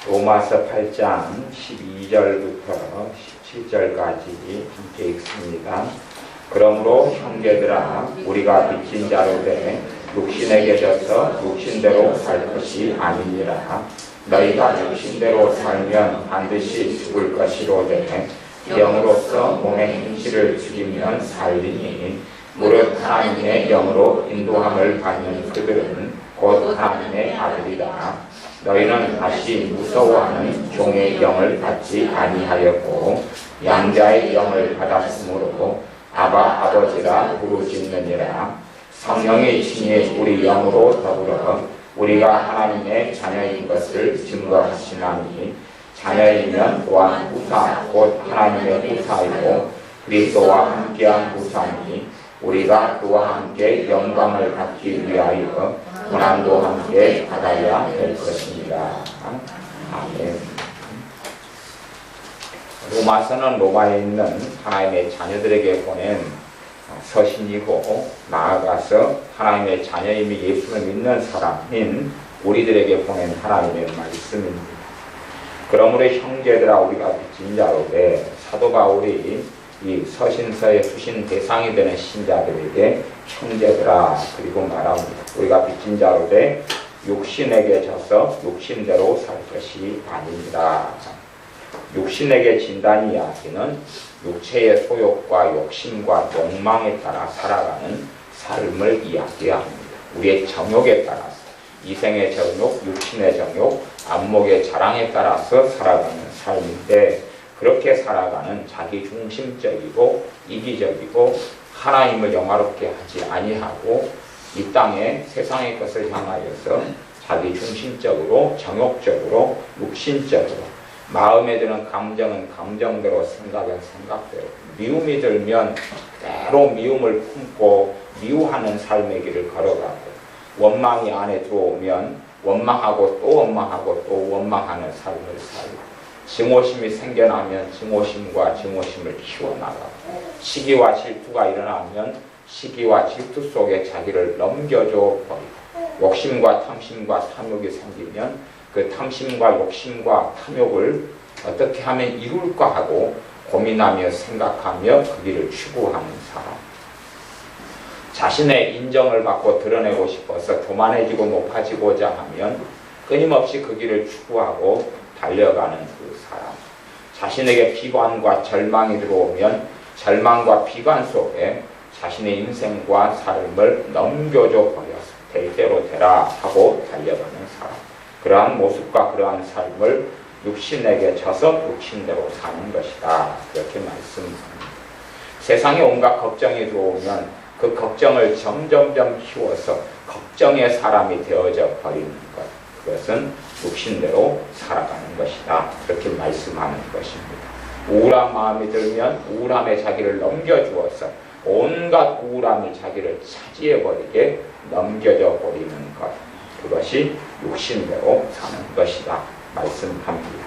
로마서 8장 12절부터 17절까지 함께 읽습니다. 그러므로 형제들아 우리가 빚진 자로 돼 육신에게 져서 육신대로 살 것이 아니니라. 너희가 육신대로 살면 반드시 죽을 것이로되 영으로서 몸의 행실을 죽이면 살리니 무릇 하나님의 영으로 인도함을 받는 그들은 곧 하나님의 아들이다. 너희는 다시 무서워하는 종의 영을 받지 아니하였고 양자의 영을 받았으므로 아바 아버지라 부르짖느니라. 성령의 친히 우리 영으로 더불어 우리가 하나님의 자녀인 것을 증거하시나니 자녀이면 또한 후사 곧 하나님의 후사이고 그리스도와 함께한 후사니 우리가 그와 함께 영광을 받기 위하여 고난도 함께 받아야 될 것입니다. 아멘. 로마서는 로마에 있는 하나님의 자녀들에게 보낸 서신이고 나아가서 하나님의 자녀임이 예수를 믿는 사람인 우리들에게 보낸 하나님의 말씀입니다. 그러므로 형제들아 우리가 빚진 자로되 사도 바울이 이 서신서에 주신 대상이 되는 신자들에게 형제들아 그리고 말합니다. 우리가 빚진 자로되 육신에게 져서 육신대로 살 것이 아닙니다. 육신에게 진다는 이야기는 육체의 소욕과 욕심과 욕망에 따라 살아가는 삶을 이야기합니다. 우리의 정욕에 따라서 이생의 정욕, 육신의 정욕, 안목의 자랑에 따라서 살아가는 삶인데 그렇게 살아가는 자기중심적이고 이기적이고 하나님을 영화롭게 하지 아니하고 이 땅에 세상의 것을 향하여서 자기중심적으로 정욕적으로 육신적으로 마음에 드는 감정은 감정대로 생각은 생각대로 미움이 들면 그대로 미움을 품고 미워하는 삶의 길을 걸어가고 원망이 안에 들어오면 원망하고 또 원망하고 또 원망하는 삶을 살고 증오심이 생겨나면 증오심과 증오심을 키워나가고 시기와 질투가 일어나면 시기와 질투 속에 자기를 넘겨줘 버리고 욕심과 탐심과 탐욕이 생기면 그 탐심과 욕심과 탐욕을 어떻게 하면 이룰까 하고 고민하며 생각하며 그 길을 추구하는 사람. 자신의 인정을 받고 드러내고 싶어서 교만해지고 높아지고자 하면 끊임없이 그 길을 추구하고 달려가는 그 사람. 자신에게 비관과 절망이 들어오면 절망과 비관 속에 자신의 인생과 삶을 넘겨줘 버려서 될 대로 되라 하고 달려가는 사람. 그러한 모습과 그러한 삶을 육신에게 져서 육신대로 사는 것이다. 그렇게 말씀합니다. 세상에 온갖 걱정이 들어오면 그 걱정을 점점점 키워서 걱정의 사람이 되어져 버리는 것. 그것은 육신대로 살아가는 것이다. 그렇게 말씀하는 것입니다. 우울한 마음이 들면 우울함에 자기를 넘겨주어서 온갖 우울함을 자기를 차지해버리게 넘겨져 버리는 것. 그것이 육신대로 사는 것이다. 말씀합니다.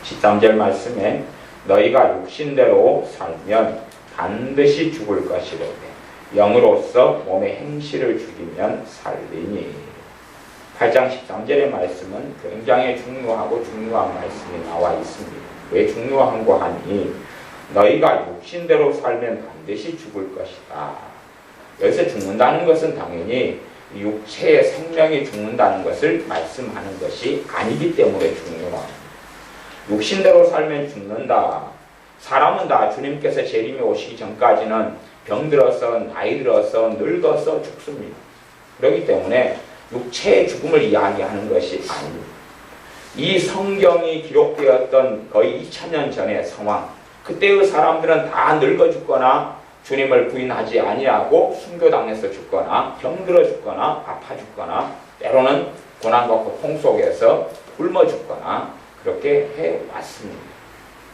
13절 말씀에 너희가 육신대로 살면 반드시 죽을 것이로되 영으로서 몸의 행실을 죽이면 살리니. 8장 13절의 말씀은 굉장히 중요하고 중요한 말씀이 나와 있습니다. 왜 중요한고 하니 너희가 육신대로 살면 반드시 죽을 것이다. 여기서 죽는다는 것은 당연히 육체의 생명이 죽는다는 것을 말씀하는 것이 아니기 때문에 중요합니다. 육신대로 살면 죽는다. 사람은 다 주님께서 재림에 오시기 전까지는 병들어서 나이 들어서 늙어서 죽습니다. 그렇기 때문에 육체의 죽음을 이야기하는 것이 아닙니다. 이 성경이 기록되었던 거의 2000년 전의 상황, 그때의 사람들은 다 늙어 죽거나 주님을 부인하지 아니하고 순교당해서 죽거나 병들어 죽거나 아파 죽거나 때로는 고난과 고통 속에서 굶어 죽거나 그렇게 해왔습니다.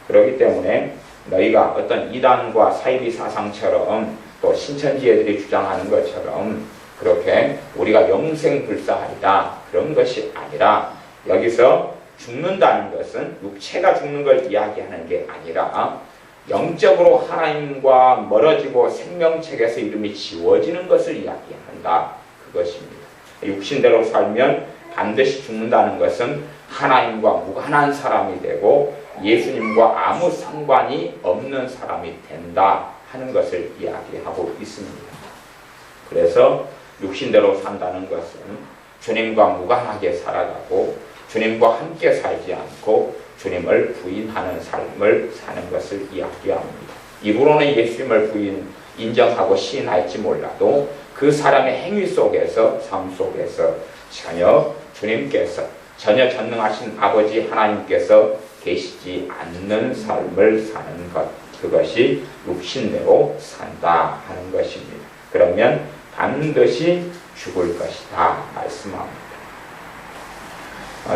그렇기 때문에 너희가 어떤 이단과 사이비 사상처럼 또 신천지애들이 주장하는 것처럼 그렇게 우리가 영생불사하리다 그런 것이 아니라 여기서 죽는다는 것은 육체가 죽는 걸 이야기하는 게 아니라 영적으로 하나님과 멀어지고 생명책에서 이름이 지워지는 것을 이야기한다. 그것입니다. 육신대로 살면 반드시 죽는다는 것은 하나님과 무관한 사람이 되고 예수님과 아무 상관이 없는 사람이 된다 하는 것을 이야기하고 있습니다. 그래서 육신대로 산다는 것은 주님과 무관하게 살아가고 주님과 함께 살지 않고 주님을 부인하는 삶을 사는 것을 이야기합니다. 입으로는 예수님을 인정하고 시인할지 몰라도 그 사람의 행위 속에서, 삶 속에서 전혀 전능하신 아버지 하나님께서 계시지 않는 삶을 사는 것, 그것이 육신대로 산다 하는 것입니다. 그러면 반드시 죽을 것이다 말씀합니다.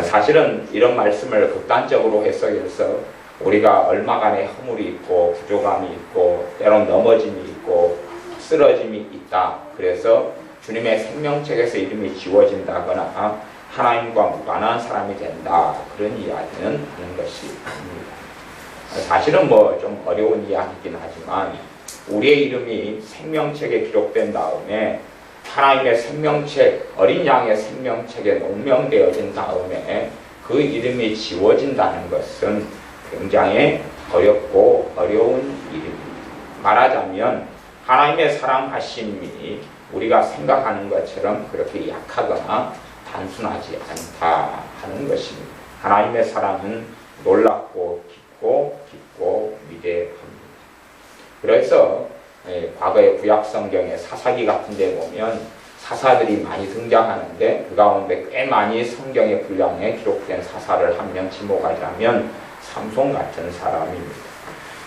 사실은 이런 말씀을 극단적으로 해석해서 우리가 얼마간의 허물이 있고 부족함이 있고 때론 넘어짐이 있고 쓰러짐이 있다. 그래서 주님의 생명책에서 이름이 지워진다거나 하나님과 무관한 사람이 된다. 그런 이야기는 하는 것이 아닙니다. 사실은 좀 어려운 이야기이긴 하지만 우리의 이름이 생명책에 기록된 다음에 하나님의 생명책, 어린 양의 생명책에 농명되어진 다음에 그 이름이 지워진다는 것은 굉장히 어렵고 어려운 일입니다. 말하자면 하나님의 사랑하심이 우리가 생각하는 것처럼 그렇게 약하거나 단순하지 않다 하는 것입니다. 하나님의 사랑은 놀랍고 깊고 위대합니다. 그래서 과거의 구약 성경의 사사기 같은 데 보면 사사들이 많이 등장하는데 그 가운데 꽤 많이 성경의 분량에 기록된 사사를 한 명 지목하자면 삼손 같은 사람입니다.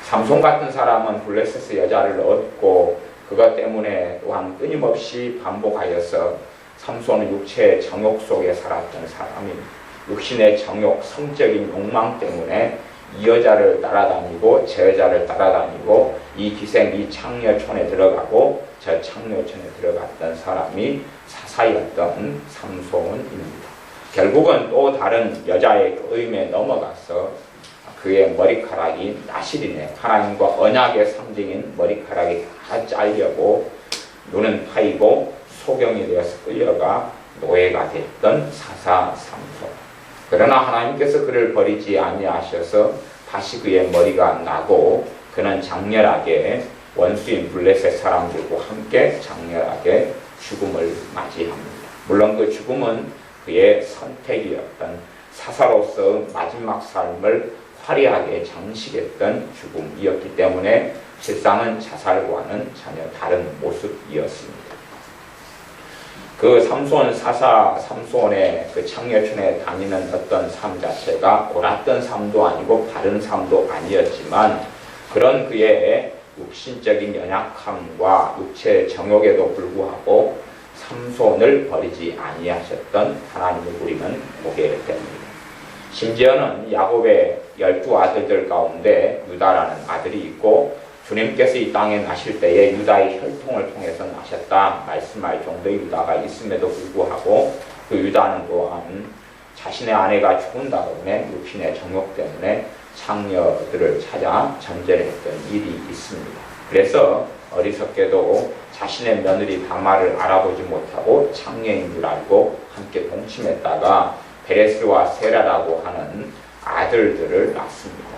삼손 같은 사람은 블레셋의 여자를 얻고 그것 때문에 또한 끊임없이 반복하여서 삼손은 육체의 정욕 속에 살았던 사람입니다. 육신의 정욕, 성적인 욕망 때문에 이 여자를 따라다니고 저 여자를 따라다니고 이 기생 이 창녀촌에 들어가고 저 창녀촌에 들어갔던 사람이 사사였던 삼손입니다. 결국은 또 다른 여자의 꼬임에 넘어가서 그의 머리카락이 나실이네 하나님과 언약의 상징인 머리카락이 다 잘려고 눈은 파이고 소경이 되어서 끌려가 노예가 됐던 사사 삼손. 그러나 하나님께서 그를 버리지 아니하셔서 다시 그의 머리가 나고 그는 장렬하게 원수인 블레셋 사람들과 함께 장렬하게 죽음을 맞이합니다. 물론 그 죽음은 그의 선택이었던 사사로서 마지막 삶을 화려하게 장식했던 죽음이었기 때문에 실상은 자살과는 전혀 다른 모습이었습니다. 그 삼손의 그 창녀촌에 다니는 어떤 삶 자체가 옳았던 삶도 아니고 바른 삶도 아니었지만 그런 그의 육신적인 연약함과 육체의 정욕에도 불구하고 삼손을 버리지 아니하셨던 하나님을 우리는 보게 됩니다. 심지어는 야곱의 12아들들 가운데 유다라는 아들이 있고 주님께서 이 땅에 나실 때에 유다의 혈통을 통해서 나셨다 말씀할 정도의 유다가 있음에도 불구하고 그 유다는 또한 자신의 아내가 죽은 다음에 육신의 정욕 때문에 창녀들을 찾아 전제를 했던 일이 있습니다. 그래서 어리석게도 자신의 며느리 다말을 알아보지 못하고 창녀인 줄 알고 함께 동침했다가 베레스와 세라라고 하는 아들들을 낳습니다.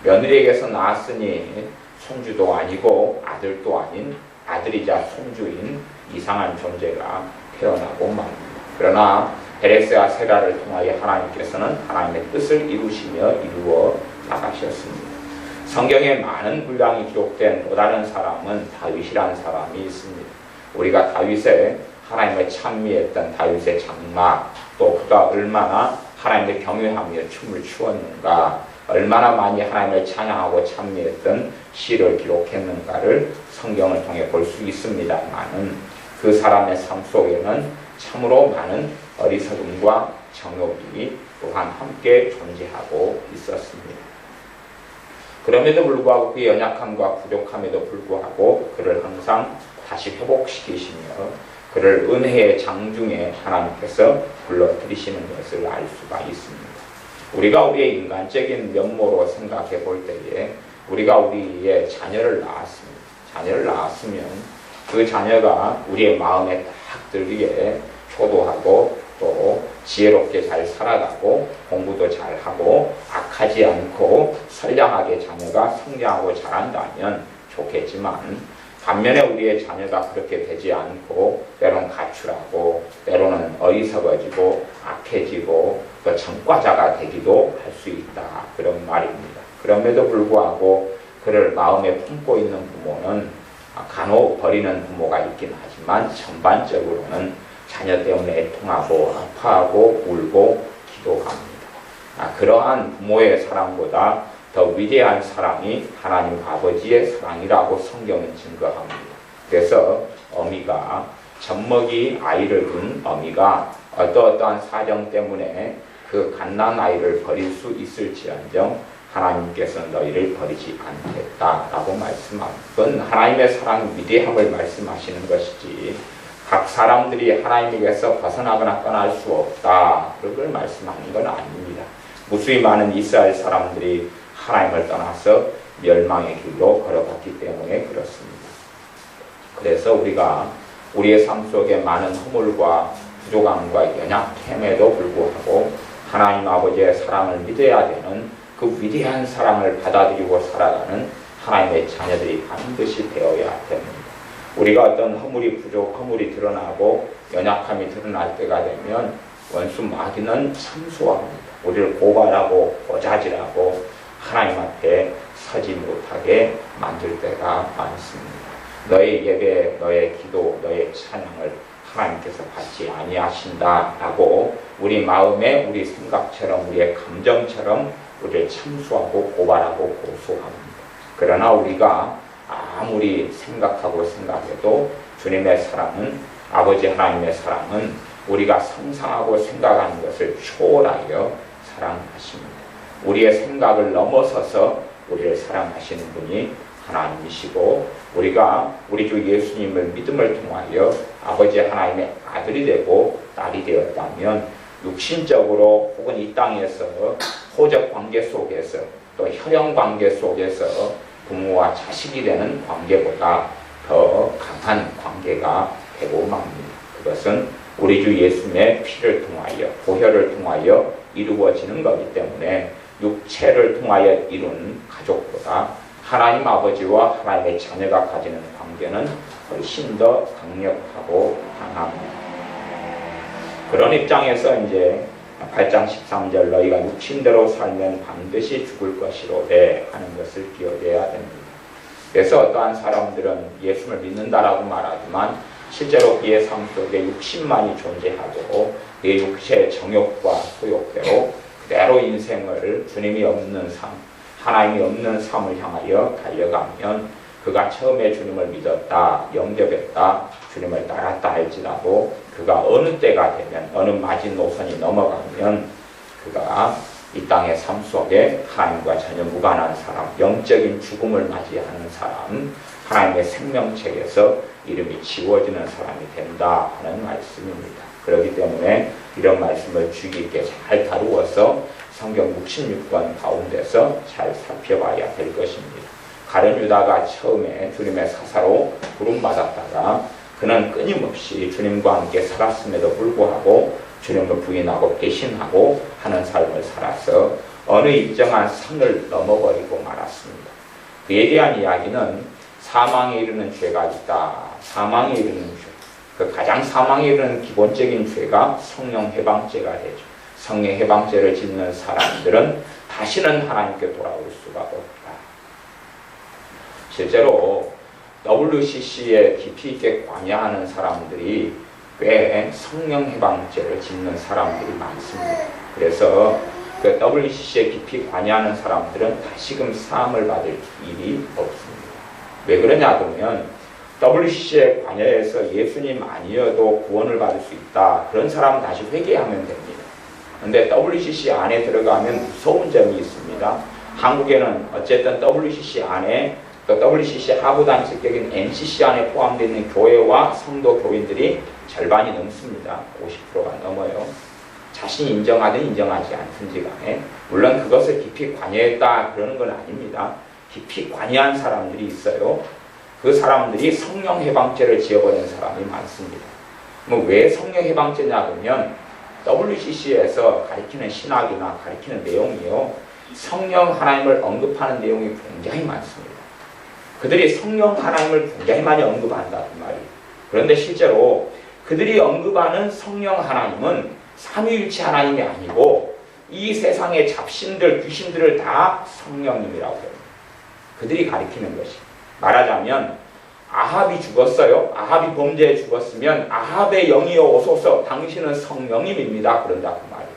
며느리에게서 낳았으니 손주도 아니고 아들도 아닌 아들이자 손주인 이상한 존재가 태어나고 맙니다. 그러나 베레스와 세라를 통하여 하나님께서는 하나님의 뜻을 이루시며 이루어 나가셨습니다. 성경에 많은 분량이 기록된 또 다른 사람은 다윗이라는 사람이 있습니다. 우리가 다윗의 하나님을 찬미했던 다윗의 장막, 또 그가 얼마나 하나님을 경외하며 춤을 추었는가, 얼마나 많이 하나님을 찬양하고 찬미했던 시를 기록했는가를 성경을 통해 볼 수 있습니다만은 그 사람의 삶 속에는 참으로 많은 어리석음과 정욕이 또한 함께 존재하고 있었습니다. 그럼에도 불구하고 그의 연약함과 부족함에도 불구하고 그를 항상 다시 회복시키시며 그를 은혜의 장중에 하나님께서 불러들이시는 것을 알 수가 있습니다. 우리가 우리의 인간적인 면모로 생각해 볼 때에 우리가 우리의 자녀를 낳았습니다. 자녀를 낳았으면 그 자녀가 우리의 마음에 딱 들리게 효도하고 또 지혜롭게 잘 살아가고 공부도 잘하고 악하지 않고 선량하게 자녀가 성장하고 자란다면 좋겠지만 반면에 우리의 자녀가 그렇게 되지 않고 때로는 가출하고 때로는 어리석어지고 악해지고 또 전과자가 되기도 할 수 있다, 그런 말입니다. 그럼에도 불구하고 그를 마음에 품고 있는 부모는 간혹 버리는 부모가 있긴 하지만 전반적으로는 자녀 때문에 애통하고 아파하고 울고 기도합니다. 그러한 부모의 사랑보다 더 위대한 사랑이 하나님 아버지의 사랑이라고 성경은 증거합니다. 그래서 어미가 젖먹이 아이를 둔 어미가 어떠한 사정 때문에 그 갓난 아이를 버릴 수 있을지언정 하나님께서는 너희를 버리지 않겠다라고 말씀하는 건 하나님의 사랑의 위대함을 말씀하시는 것이지 각 사람들이 하나님에게서 벗어나거나 떠날 수 없다, 그걸 말씀하는 건 아닙니다. 무수히 많은 이스라엘 사람들이 하나님을 떠나서 멸망의 길로 걸어갔기 때문에 그렇습니다. 그래서 우리가 우리의 삶 속에 많은 허물과 부족함과 연약함에도 불구하고 하나님 아버지의 사랑을 믿어야 되는 그 위대한 사랑을 받아들이고 살아가는 하나님의 자녀들이 반드시 되어야 됩니다. 우리가 어떤 허물이 드러나고 연약함이 드러날 때가 되면 원수 마귀는 참소합니다. 우리를 고발하고 고자질하고 하나님 앞에 서지 못하게 만들 때가 많습니다. 너의 예배, 너의 기도, 너의 찬양을 하나님께서 받지 아니하신다라고 우리 마음에 우리 생각처럼 우리의 감정처럼 우리를 참수하고 고발하고 고소합니다. 그러나 우리가 아무리 생각해도 주님의 사랑은, 아버지 하나님의 사랑은 우리가 상상하고 생각하는 것을 초월하여 사랑하십니다. 우리의 생각을 넘어서서 우리를 사랑하시는 분이 하나님이시고 우리가 우리 주 예수님을 믿음을 통하여 아버지 하나님의 아들이 되고 딸이 되었다면 육신적으로 혹은 이 땅에서 호적 관계 속에서 또 혈연 관계 속에서 부모와 자식이 되는 관계보다 더 강한 관계가 되고 맙니다. 그것은 우리 주 예수님의 피를 통하여 보혈을 통하여 이루어지는 것이기 때문에 육체를 통하여 이룬 가족보다 하나님 아버지와 하나님의 자녀가 가지는 관계는 훨씬 더 강력하고 강합니다. 그런 입장에서 이제 8장 13절 너희가 육신대로 살면 반드시 죽을 것이로되 하는 것을 기억해야 됩니다. 그래서 어떠한 사람들은 예수를 믿는다라고 말하지만 실제로 그의 삶 속에 육신만이 존재하고 그의 육체의 정욕과 소욕대로 그대로 인생을 주님이 없는 삶, 하나님이 없는 삶을 향하여 달려가면 그가 처음에 주님을 믿었다, 영접했다, 주님을 따랐다 할지라도 그가 어느 때가 되면 어느 마지노선이 넘어가면 그가 이 땅의 삶 속에 하나님과 전혀 무관한 사람, 영적인 죽음을 맞이하는 사람, 하나님의 생명책에서 이름이 지워지는 사람이 된다 하는 말씀입니다. 그렇기 때문에 이런 말씀을 주의 깊게 잘 다루어서 성경 66권 가운데서 잘 살펴봐야 될 것입니다. 가룟 유다가 처음에 주님의 사사로 부름받았다가 그는 끊임없이 주님과 함께 살았음에도 불구하고 주님을 부인하고 배신하고 하는 삶을 살아서 어느 일정한 선을 넘어버리고 말았습니다. 그에 대한 이야기는 사망에 이르는 죄가 있다. 사망에 이르는 죄. 그 가장 사망에 이르는 기본적인 죄가 성령 해방죄가 되죠. 성령 해방죄를 짓는 사람들은 다시는 하나님께 돌아올 수가 없다. 실제로 WCC에 깊이 있게 관여하는 사람들이 꽤 성령 해방죄를 짓는 사람들이 많습니다. 그래서 그 WCC에 깊이 관여하는 사람들은 다시금 사함을 받을 일이 없습니다. 왜 그러냐 그러면 WCC에 관여해서 예수님 아니어도 구원을 받을 수 있다. 그런 사람은 다시 회개하면 됩니다. 그런데 WCC 안에 들어가면 무서운 점이 있습니다. 한국에는 어쨌든 WCC 안에 또 WCC 하부단체격인 NCC 안에 포함되어 있는 교회와 성도 교인들이 절반이 넘습니다. 50%가 넘어요. 자신이 인정하든 인정하지 않든지 간에 물론 그것을 깊이 관여했다 그러는 건 아닙니다. 깊이 관여한 사람들이 있어요. 그 사람들이 성령 해방죄를 지어버린 사람이 많습니다. 왜 성령 해방죄냐 그러면 WCC에서 가르치는 신학이나 가르치는 내용이요, 성령 하나님을 언급하는 내용이 굉장히 많습니다. 그들이 성령 하나님을 굉장히 많이 언급한다 그 말이에요. 그런데 실제로 그들이 언급하는 성령 하나님은 삼위일체 하나님이 아니고 이 세상의 잡신들, 귀신들을 다 성령님이라고 해요. 그들이 가리키는 것이. 말하자면 아합이 죽었어요. 아합이 범죄에 죽었으면 아합의 영이여 오소서, 당신은 성령님입니다. 그런다 그 말이에요.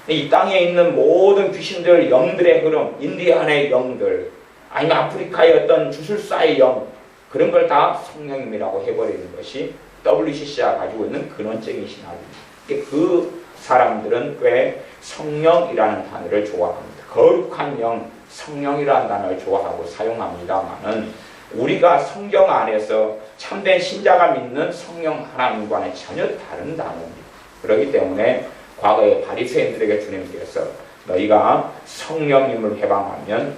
이 땅에 있는 모든 귀신들, 영들의 흐름, 인디안의 영들, 아니면 아프리카의 어떤 주술사의 영, 그런 걸 다 성령님이라고 해버리는 것이 WCC가 가지고 있는 근원적인 신학입니다. 그 사람들은 꽤 성령이라는 단어를 좋아합니다. 거룩한 영, 성령이라는 단어를 좋아하고 사용합니다만은 우리가 성경 안에서 참된 신자가 믿는 성령 하나님과는 전혀 다른 단어입니다. 그렇기 때문에 과거에 바리새인들에게 주님께서 너희가 성령님을 회방하면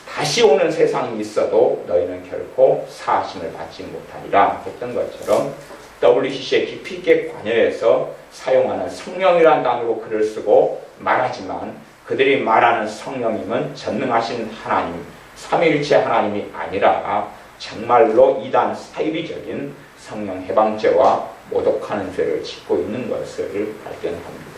다시 오는 세상이 있어도 너희는 결코 사하심을 받지 못하리라 했던 것처럼 WCC에 깊이 있게 관여해서 사용하는 성령이라는 단어로 글을 쓰고 말하지만 그들이 말하는 성령님은 전능하신 하나님, 삼위일체 하나님이 아니라 정말로 이단 사이비적인 성령 해방죄와 모독하는 죄를 짓고 있는 것을 발견합니다.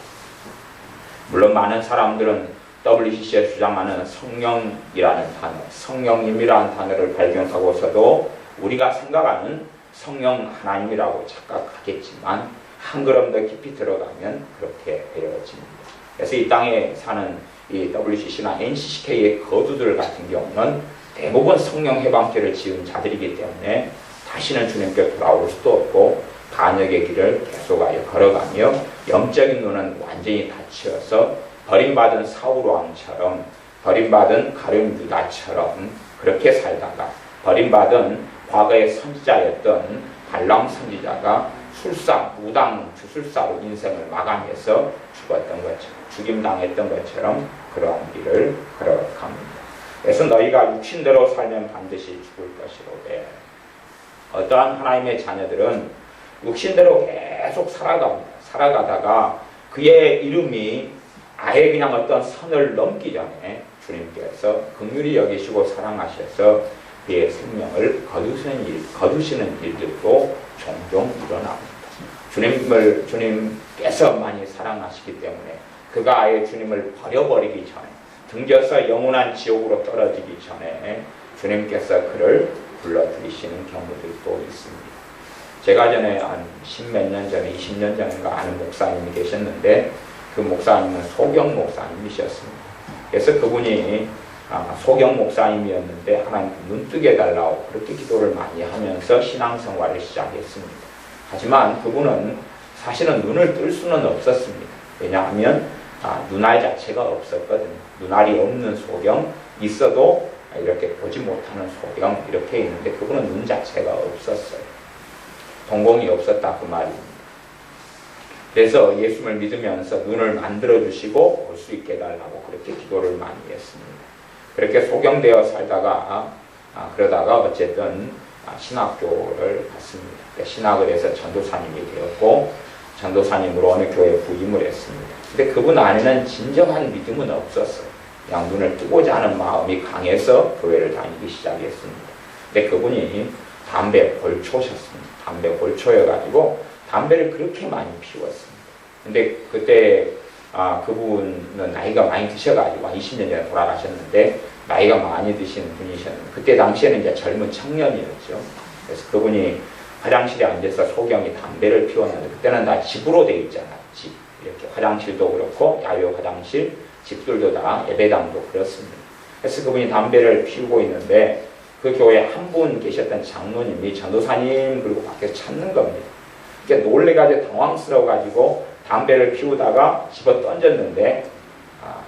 물론 많은 사람들은 WCC에 주장하는 성령이라는 단어, 성령님이라는 단어를 발견하고서도 우리가 생각하는 성령 하나님이라고 착각하겠지만 한 걸음 더 깊이 들어가면 그렇게 되어집니다. 그래서 이 땅에 사는 이 WCC나 NCCK의 거두들 같은 경우는 대부분 성령 해방죄를 지은 자들이기 때문에 다시는 주님께 돌아올 수도 없고 반역의 길을 계속하여 걸어가며 영적인 눈은 완전히 닫혀서 버림받은 사울왕처럼, 버림받은 가룟 유다처럼 그렇게 살다가 버림받은 과거의 선지자였던 발람 선지자가 술사, 무당, 주술사로 인생을 마감해서 죽었던 것처럼, 죽임당했던 것처럼 그러한 길을 걸어갑니다. 그래서 너희가 육신대로 살면 반드시 죽을 것이로되, 어떠한 하나님의 자녀들은 육신대로 계속 살아가다가 그의 이름이 아예 그냥 어떤 선을 넘기 전에 주님께서 긍휼히 여기시고 사랑하셔서 그의 생명을 거두시는 일들도 종종 일어납니다. 주님께서 많이 사랑하시기 때문에 그가 아예 주님을 버려버리기 전에, 등져서 영원한 지옥으로 떨어지기 전에 주님께서 그를 불러들이시는 경우들도 있습니다. 제가 전에 한 10몇 년 전에, 20년 전인가 아는 목사님이 계셨는데 그 목사님은 소경 목사님이셨습니다. 그래서 그분이 소경 목사님이었는데 하나님 눈 뜨게 해달라고 그렇게 기도를 많이 하면서 신앙생활을 시작했습니다. 하지만 그분은 사실은 눈을 뜰 수는 없었습니다. 왜냐하면 눈알 자체가 없었거든요. 눈알이 없는 소경, 있어도 이렇게 보지 못하는 소경 이렇게 있는데 그분은 눈 자체가 없었어요. 동공이 없었다 그 말입니다. 그래서 예수를 믿으면서 눈을 만들어주시고 볼 수 있게 해달라고 그렇게 기도를 많이 했습니다. 그렇게 소경되어 살다가 그러다가 어쨌든 신학교를 갔습니다. 신학을 해서 전도사님이 되었고 전도사님으로 어느 교회에 부임을 했습니다. 근데 그분 안에는 진정한 믿음은 없었어요. 그냥 눈을 뜨고자 하는 마음이 강해서 교회를 다니기 시작했습니다. 근데 그분이 담배 골초셨습니다. 담배 골초여가지고 담배를 그렇게 많이 피웠습니다. 근데 그때 그분은 나이가 많이 드셔가지고 한 20년 전에 돌아가셨는데 나이가 많이 드신 분이셨는데 그때 당시에는 이제 젊은 청년이었죠. 그래서 그분이 화장실에 앉아서 소경이 담배를 피웠는데 그때는 다 집으로 돼 있잖아요. 집. 이렇게 화장실도 그렇고 야외 화장실, 집들도 다 예배당도 그렇습니다. 그래서 그분이 담배를 피우고 있는데 그 교회에 한 분 계셨던 장로님이 전도사님 그리고 밖에서 찾는 겁니다. 그러니까 놀래가지고 당황스러워가지고 담배를 피우다가 집어 던졌는데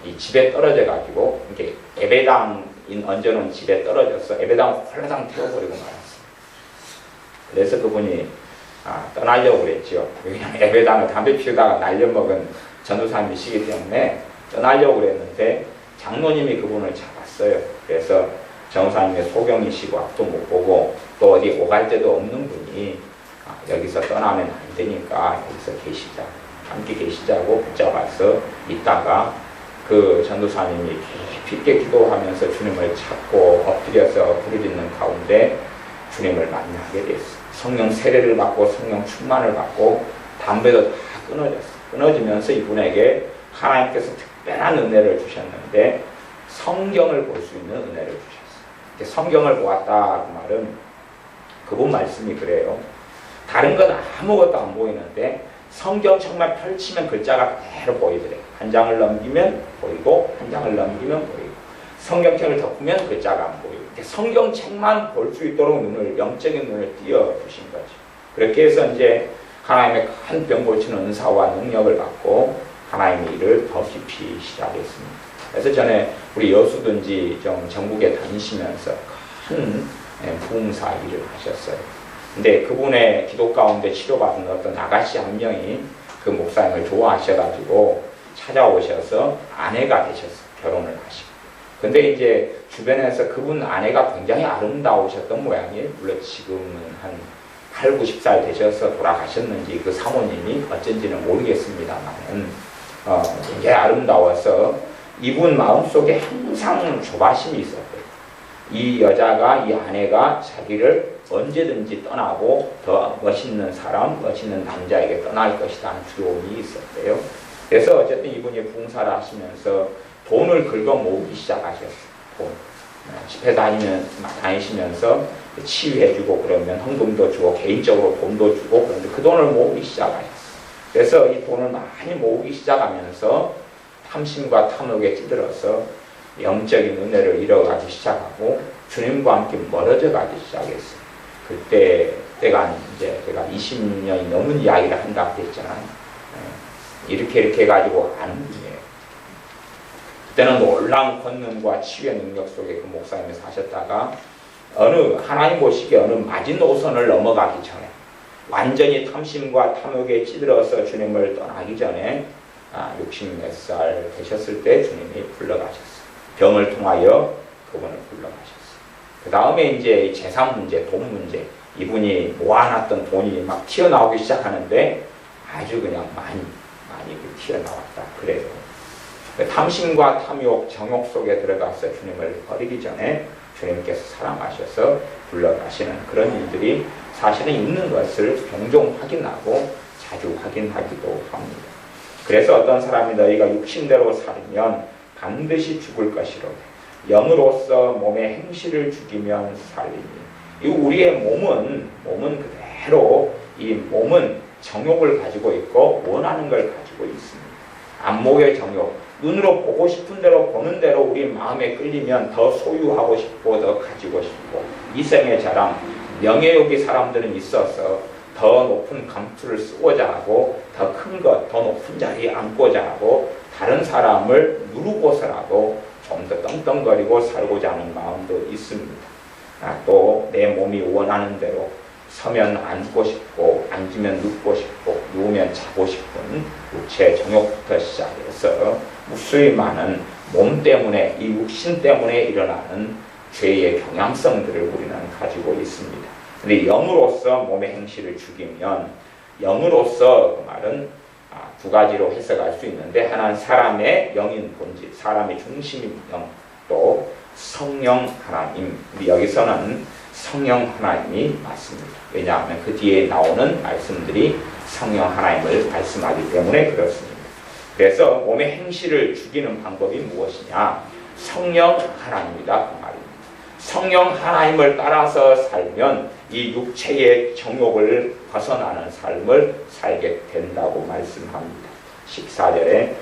이 집에 떨어져가지고 이렇게 예배당인 얹어놓은 집에 떨어져서 예배당을 홀라당 태워버리고 말았어요. 그래서 그분이 떠나려고 그랬죠. 그냥 예배당을 담배 피우다가 날려먹은 전도사님이시기 때문에 떠나려고 그랬는데 장로님이 그분을 잡았어요. 그래서 전도사님의 소경이시고 앞도 못 보고 또 어디 오갈 데도 없는 분이 여기서 떠나면 안 되니까 여기서 계시자. 함께 계시자고 붙잡아서 있다가 그 전도사님이 깊게 기도하면서 주님을 찾고 엎드려서 부르짖는 가운데 주님을 만나게 됐어요. 성령 세례를 받고 성령 충만을 받고 담배도 다 끊어졌어요. 끊어지면서 이분에게 하나님께서 특별한 은혜를 주셨는데 성경을 볼 수 있는 은혜를 주셨어요. 성경을 보았다 그 말은 그분 말씀이 그래요. 다른 건 아무것도 안 보이는데 성경 정말 펼치면 글자가 그대로 보이더래요. 한 장을 넘기면 보이고 한 장을 넘기면 보이고 성경책을 덮으면 글자가 안 보이고 성경책만 볼 수 있도록 영적인 눈을 띄워주신 거죠. 그렇게 해서 이제 하나님의 큰 병 고치는 은사와 능력을 받고 하나님의 일을 더 깊이 시작했습니다. 그래서 전에 우리 여수든지 좀 전국에 다니시면서 큰 부흥사 일을 하셨어요. 근데 그분의 기도 가운데 치료받은 어떤 아가씨 한 명이 그 목사님을 좋아하셔가지고 찾아오셔서 아내가 되셨어요. 결혼을 하시고. 근데 이제 주변에서 그분 아내가 굉장히 아름다우셨던 모양이에요. 물론 지금은 한 8, 90살 되셔서 돌아가셨는지 그 사모님이 어쩐지는 모르겠습니다만은 굉장히 아름다워서 이분 마음속에 항상 조바심이 있었대요. 이 여자가, 이 아내가 자기를 언제든지 떠나고 더 멋있는 사람, 멋있는 남자에게 떠날 것이다 하는 두려움이 있었대요. 그래서 어쨌든 이분이 부흥사를 하시면서 돈을 긁어 모으기 시작하셨어요. 돈. 집회 다니시면서 치유해주고 그러면 헌금도 주고 개인적으로 돈도 주고 그런데 그 돈을 모으기 시작하셨어요. 그래서 이 돈을 많이 모으기 시작하면서 탐심과 탐욕에 찌들어서 영적인 은혜를 잃어가기 시작하고 주님과 함께 멀어져 가기 시작했어요. 그때가 이제 제가 20년이 넘은 이야기를 한다고 했잖아요. 이렇게 해가지고 아는 분이에요. 그때는 놀라운 권능과 치유의 능력 속에 그 목사님이 사셨다가 하나님 보시기에 어느 마지노선을 넘어가기 전에 완전히 탐심과 탐욕에 찌들어서 주님을 떠나기 전에 60몇 살 되셨을 때 주님이 불러가셨어요. 병을 통하여 그분을 불러가셨어요. 그 다음에 이제 재산 문제, 돈 문제, 이분이 모아놨던 돈이 막 튀어나오기 시작하는데 아주 그냥 많이 튀어나왔다. 그래요. 탐심과 탐욕, 정욕 속에 들어가서 주님을 버리기 전에 주님께서 사랑하셔서 불러가시는 그런 일들이 사실은 있는 것을 종종 확인하고 자주 확인하기도 합니다. 그래서 어떤 사람이 너희가 육신대로 살면 반드시 죽을 것이로되 영으로서 몸의 행실을 죽이면 살리니. 우리의 몸은 그대로 이 몸은 정욕을 가지고 있고 원하는 걸 가지고 있습니다. 안목의 정욕, 눈으로 보고 싶은 대로 보는 대로 우리 마음에 끌리면 더 소유하고 싶고 더 가지고 싶고 이생의 자랑, 명예욕이 사람들은 있어서 더 높은 감투를 쓰고자 하고 더 큰 것, 더 높은 자리에 앉고자 하고 다른 사람을 누르고서라도 좀 더 떵떵거리고 살고자 하는 마음도 있습니다. 또 내 몸이 원하는 대로 서면 앉고 싶고 앉으면 눕고 싶고 누우면 자고 싶은 육체 정욕부터 시작해서 무수히 많은 몸 때문에 이 육신 때문에 일어나는 죄의 경향성들을 우리는 가지고 있습니다. 근데 영으로서 몸의 행실을 죽이면 영으로서 그 말은 두 가지로 해석할 수 있는데 하나는 사람의 영인 본질, 사람의 중심인 영, 또 성령 하나님. 우리 여기서는 성령 하나님이 맞습니다. 왜냐하면 그 뒤에 나오는 말씀들이 성령 하나님을 말씀하기 때문에 그렇습니다. 그래서 몸의 행실을 죽이는 방법이 무엇이냐? 성령 하나님이다 그 말입니다. 성령 하나님을 따라서 살면 이 육체의 정욕을 벗어나는 삶을 살게 된다고 말씀합니다. 14절에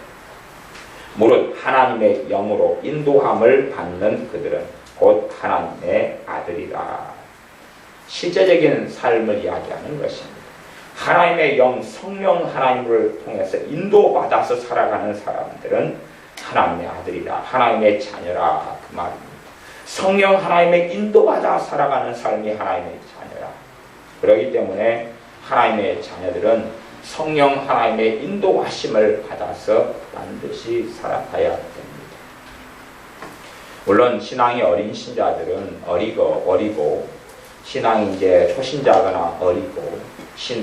무릇 하나님의 영으로 인도함을 받는 그들은 곧 하나님의 아들이라. 실제적인 삶을 이야기하는 것입니다. 하나님의 영, 성령 하나님을 통해서 인도받아서 살아가는 사람들은 하나님의 아들이라, 하나님의 자녀라 그 말입니다. 성령 하나님의 인도받아 살아가는 삶이 하나님의 자녀라. 그렇기 때문에 하나님의 자녀들은 성령 하나님의 인도하심을 받아서 반드시 살아가야 됩니다. 물론 신앙이 어린 신자들은 어리고 신앙이 이제 초신자거나 어리고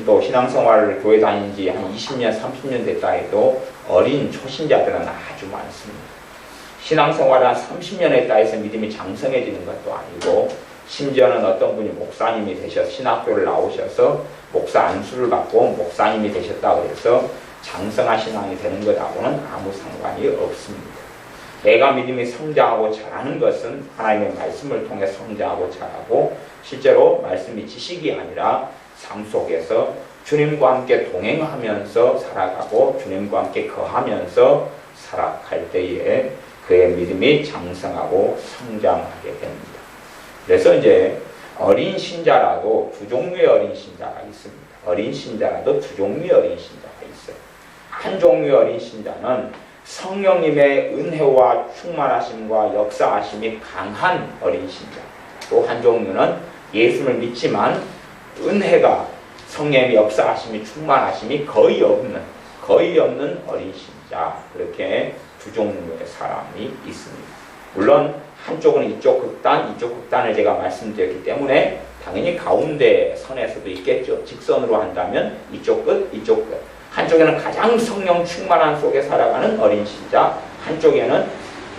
또 신앙생활을 교회 다닌 지 한 20년, 30년 됐다 해도 어린 초신자들은 아주 많습니다. 신앙생활을 한 30년 했다 해서 믿음이 장성해지는 것도 아니고 심지어는 어떤 분이 목사님이 되셔서 신학교를 나오셔서 목사 안수를 받고 목사님이 되셨다고 해서 장성한 신앙이 되는 것하고는 아무 상관이 없습니다. 내가 믿음이 성장하고 자라는 것은 하나님의 말씀을 통해 성장하고 자라고 실제로 말씀이 지식이 아니라 삶 속에서 주님과 함께 동행하면서 살아가고 주님과 함께 거하면서 살아갈 때에 그의 믿음이 장성하고 성장하게 됩니다. 그래서 이제 어린 신자라도 두 종류의 어린 신자가 있습니다. 어린 신자라도 두 종류의 어린 신자가 있어요. 한 종류의 어린 신자는 성령님의 은혜와 충만하심과 역사하심이 강한 어린 신자. 또 한 종류는 예수를 믿지만 은혜가 성령의 역사하심이 충만하심이 거의 없는 어린 신자. 그렇게 두 종류의 사람이 있습니다. 물론 한쪽은 이쪽 극단을 제가 말씀드렸기 때문에 당연히 가운데 선에서도 있겠죠. 직선으로 한다면 이쪽 끝. 한쪽에는 가장 성령 충만한 속에 살아가는 어린 신자, 한쪽에는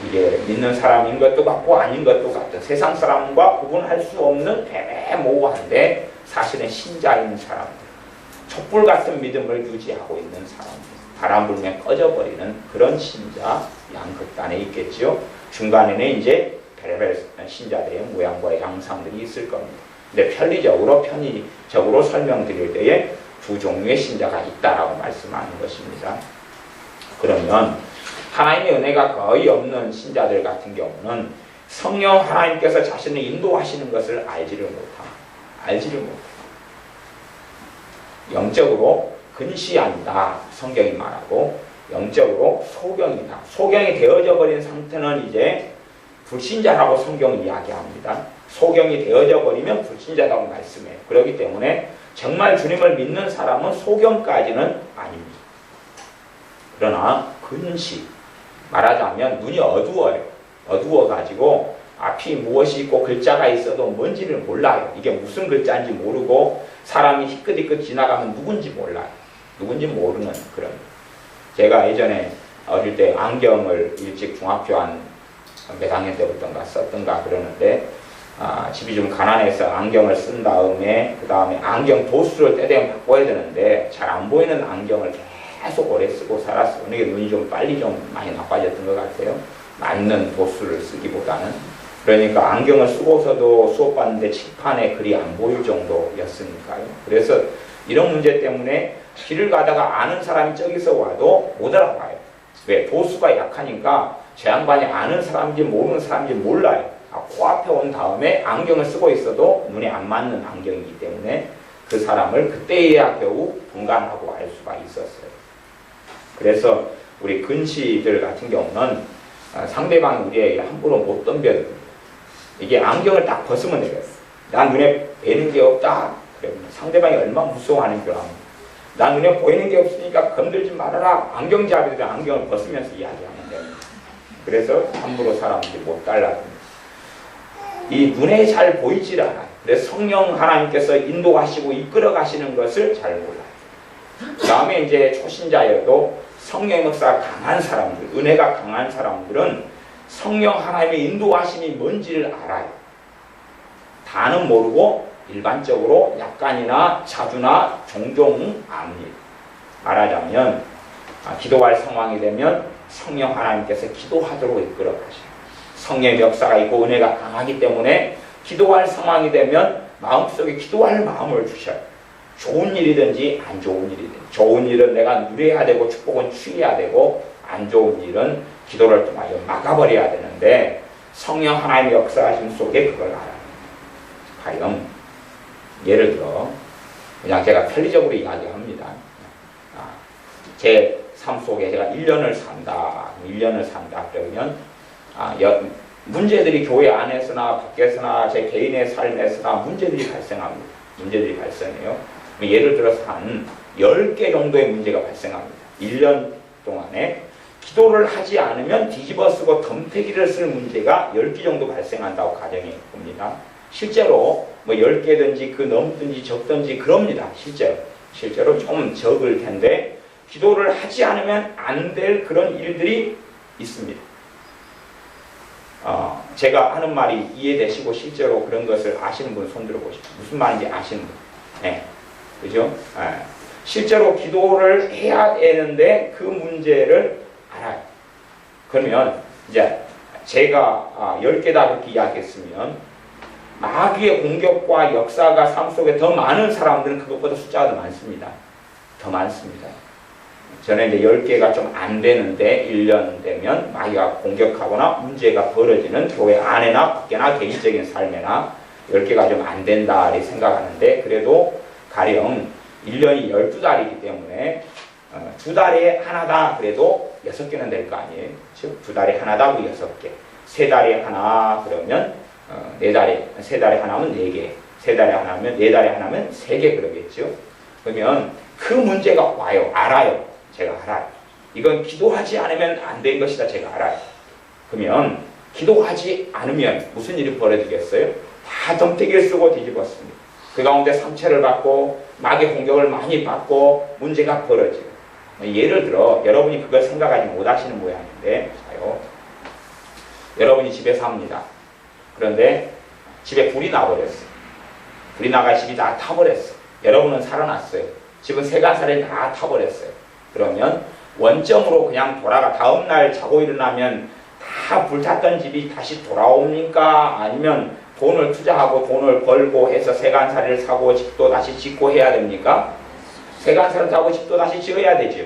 이게 믿는 사람인 것도 같고 아닌 것도 같은 세상 사람과 구분할 수 없는 애매모호한데 사실은 신자인 사람들, 촛불 같은 믿음을 유지하고 있는 사람들, 바람 불면 꺼져버리는 그런 신자 양극단에 있겠죠. 중간에는 이제 별의별 신자들의 모양과 양상들이 있을 겁니다. 근데 편의적으로 설명드릴 때에 두 종류의 신자가 있다라고 말씀하는 것입니다. 그러면 하나님의 은혜가 거의 없는 신자들 같은 경우는 성령 하나님께서 자신을 인도하시는 것을 알지를 못합니다. 영적으로 근시한다 성경이 말하고 영적으로 소경이다. 소경이 되어져 버린 상태는 이제 불신자라고 성경이 이야기합니다. 소경이 되어져 버리면 불신자라고 말씀해요. 그렇기 때문에 정말 주님을 믿는 사람은 소경까지는 아닙니다. 그러나 근시, 말하자면 눈이 어두워가지고 앞이 무엇이 있고 글자가 있어도 뭔지를 몰라요. 이게 무슨 글자인지 모르고 사람이 희끗희끗 지나가면 누군지 몰라요. 누군지 모르는 그런. 제가 예전에 어릴 때 안경을 일찍 중학교 한 몇 학년 때부터인가 썼던가 그러는데 집이 좀 가난해서 안경을 쓴 다음에 그 다음에 안경 도수를 때되면 바꿔야 되는데 잘 안 보이는 안경을 계속 오래 쓰고 살았어요. 그러니까 눈이 좀 빨리 좀 많이 나빠졌던 것 같아요. 맞는 도수를 쓰기보다는. 그러니까 안경을 쓰고서도 수업 받는데 칠판에 글이 안 보일 정도였으니까요. 그래서 이런 문제 때문에 길을 가다가 아는 사람이 저기서 와도 못 알아봐요. 왜? 도수가 약하니까 제 양반이 아는 사람인지 모르는 사람인지 몰라요. 코앞에 온 다음에 안경을 쓰고 있어도 눈에 안 맞는 안경이기 때문에 그 사람을 그때야 겨우 분간하고 알 수가 있었어요. 그래서 우리 근시들 같은 경우는 상대방이 우리에게 함부로 못 덤벼듭니다. 이게 안경을 딱 벗으면 되겠어. 난 눈에 뵈는 게 없다. 그러면 상대방이 얼마나 무서워하는 줄 압니다. 난 눈에 보이는 게 없으니까 건들지 말아라. 안경잡이들은 안경을 벗으면서 이야기하면 됩니다. 그래서 함부로 사람들이 못 달라듭니다. 이 눈에 잘 보이질 않아요. 그래서 성령 하나님께서 인도하시고 이끌어 가시는 것을 잘 몰라요. 그 다음에 이제 초신자여도 성령의 역사가 강한 사람들, 은혜가 강한 사람들은 성령 하나님의 인도하심이 뭔지를 알아요. 다는 모르고 일반적으로 약간이나 자주나 종종 압니다. 말하자면 기도할 상황이 되면 성령 하나님께서 기도하도록 이끌어 가셔요. 성령의 역사가 있고 은혜가 강하기 때문에 기도할 상황이 되면 마음속에 기도할 마음을 주셔요. 좋은 일이든지 안 좋은 일이든지. 좋은 일은 내가 누려야 되고 축복은 취해야 되고 안 좋은 일은 기도를 통하여 막아버려야 되는데 성령 하나님의 역사하심 속에 그걸 알아요. 가령 예를 들어 그냥 제가 편리적으로 이야기합니다. 제 삶 속에 제가 1년을 산다 그러면 문제들이 교회 안에서나 밖에서나 제 개인의 삶에서나 문제들이 발생합니다. 문제들이 발생해요. 예를 들어서 한 10개 정도의 문제가 발생합니다. 1년 동안에 기도를 하지 않으면 뒤집어 쓰고 덤태기를 쓸 문제가 10개 정도 발생한다고 가정해 봅니다. 실제로 뭐 10개든지 그 넘든지 적든지 그럽니다. 실제로 좀 적을 텐데 기도를 하지 않으면 안 될 그런 일들이 있습니다. 제가 하는 말이 이해되시고 실제로 그런 것을 아시는 분 손 들어보시죠. 무슨 말인지 아시는 분. 네. 그죠? 실제로 기도를 해야 되는데 그 문제를 알아요. 그러면 이제 제가 10개다 그렇게 이야기했으면 마귀의 공격과 역사가 삶 속에 더 많은 사람들은 그것보다 숫자가 더 많습니다. 더 많습니다. 저는 이제 10개가 좀 안 되는데 1년 되면 마귀가 공격하거나 문제가 벌어지는 교회 안에나 밖에나 개인적인 삶에나 10개가 좀 안 된다 이렇게 생각하는데 그래도 가령 1년이 12달이기 때문에 2달에 하나다 그래도 6개는 될 거 아니에요. 즉 2달에 하나다 그 6개 3달에 하나 그러면 3달에 하나면 4개 3달에 하나면 4달에 하나면 3개 그러겠죠. 그러면 그 문제가 와요. 알아요. 제가 알아요. 이건 기도하지 않으면 안 된 것이다. 제가 알아요. 그러면 기도하지 않으면 무슨 일이 벌어지겠어요? 다 덤태기를 쓰고 뒤집었습니다. 그 가운데 상처를 받고 마귀의 공격을 많이 받고 문제가 벌어지고 예를 들어 여러분이 그걸 생각하지 못하시는 모양인데 자요. 여러분이 집에 삽니다. 그런데 집에 불이 나버렸어요. 불이 나가 집이 다 타버렸어요. 여러분은 살아났어요. 집은 세간살이 다 타버렸어요. 그러면 원점으로 그냥 돌아가 다음날 자고 일어나면 다 불탔던 집이 다시 돌아옵니까? 아니면 돈을 투자하고 돈을 벌고 해서 세간살이를 사고 집도 다시 짓고 해야 됩니까? 세간살을 사고 집도 다시 지어야 되죠.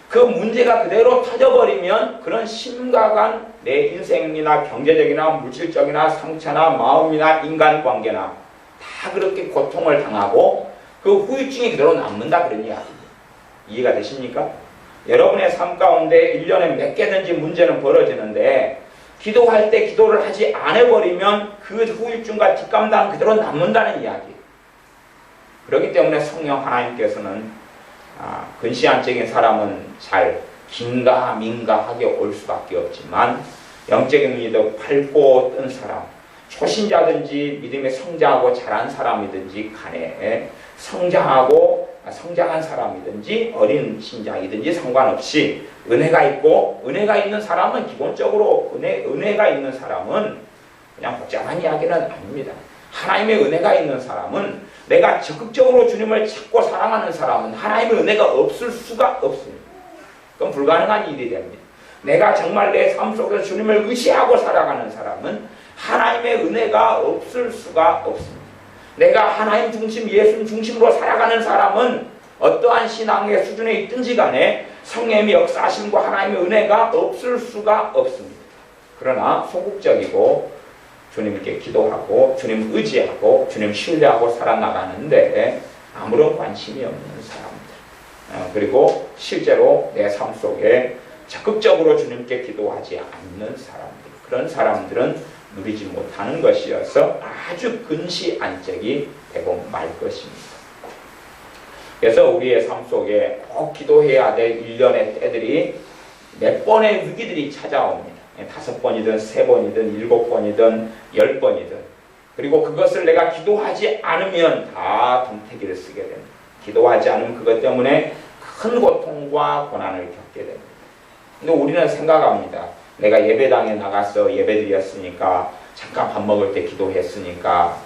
그 문제가 그대로 터져버리면 그런 심각한 내 인생이나 경제적이나 물질적이나 상처나 마음이나 인간관계나 다 그렇게 고통을 당하고 그 후유증이 그대로 남는다 그런 이야기입니다. 이해가 되십니까? 여러분의 삶 가운데 1년에 몇 개든지 문제는 벌어지는데 기도할 때 기도를 하지 않아버리면 그 후유증과 뒷감당 그대로 남는다는 이야기예요. 그렇기 때문에 성령 하나님께서는 근시안적인 사람은 잘 긴가민가하게 올 수밖에 없지만 영적인 눈이 더 밝고 뜬 사람, 초신자든지 믿음에 성장하고 자란 사람이든지 간에 성장한 사람이든지 어린 신자이든지 상관없이 은혜가 있고 은혜가 있는 사람은 기본적으로 은혜가 있는 사람은 그냥 복잡한 이야기는 아닙니다. 하나님의 은혜가 있는 사람은 내가 적극적으로 주님을 찾고 사랑하는 사람은 하나님의 은혜가 없을 수가 없습니다. 그건 불가능한 일이 됩니다. 내가 정말 내 삶 속에서 주님을 의지하고 살아가는 사람은 하나님의 은혜가 없을 수가 없습니다. 내가 하나님 중심, 예수 중심으로 살아가는 사람은 어떠한 신앙의 수준에 있든지 간에 성령의 역사하심과 하나님의 은혜가 없을 수가 없습니다. 그러나 소극적이고 주님께 기도하고 주님 의지하고 주님 신뢰하고 살아나가는데 아무런 관심이 없는 사람들, 그리고 실제로 내 삶 속에 적극적으로 주님께 기도하지 않는 사람들, 그런 사람들은 누리지 못하는 것이어서 아주 근시안적이 되고 말 것입니다. 그래서 우리의 삶 속에 꼭 기도해야 될 일련의 때들이 몇 번의 위기들이 찾아옵니다. 5번이든 3번이든 7번이든 10번이든. 그리고 그것을 내가 기도하지 않으면 다 덤태기를 쓰게 됩니다. 기도하지 않으면 그것 때문에 큰 고통과 고난을 겪게 됩니다. 근데 우리는 생각합니다. 내가 예배당에 나가서 예배드렸으니까 잠깐 밥 먹을 때 기도했으니까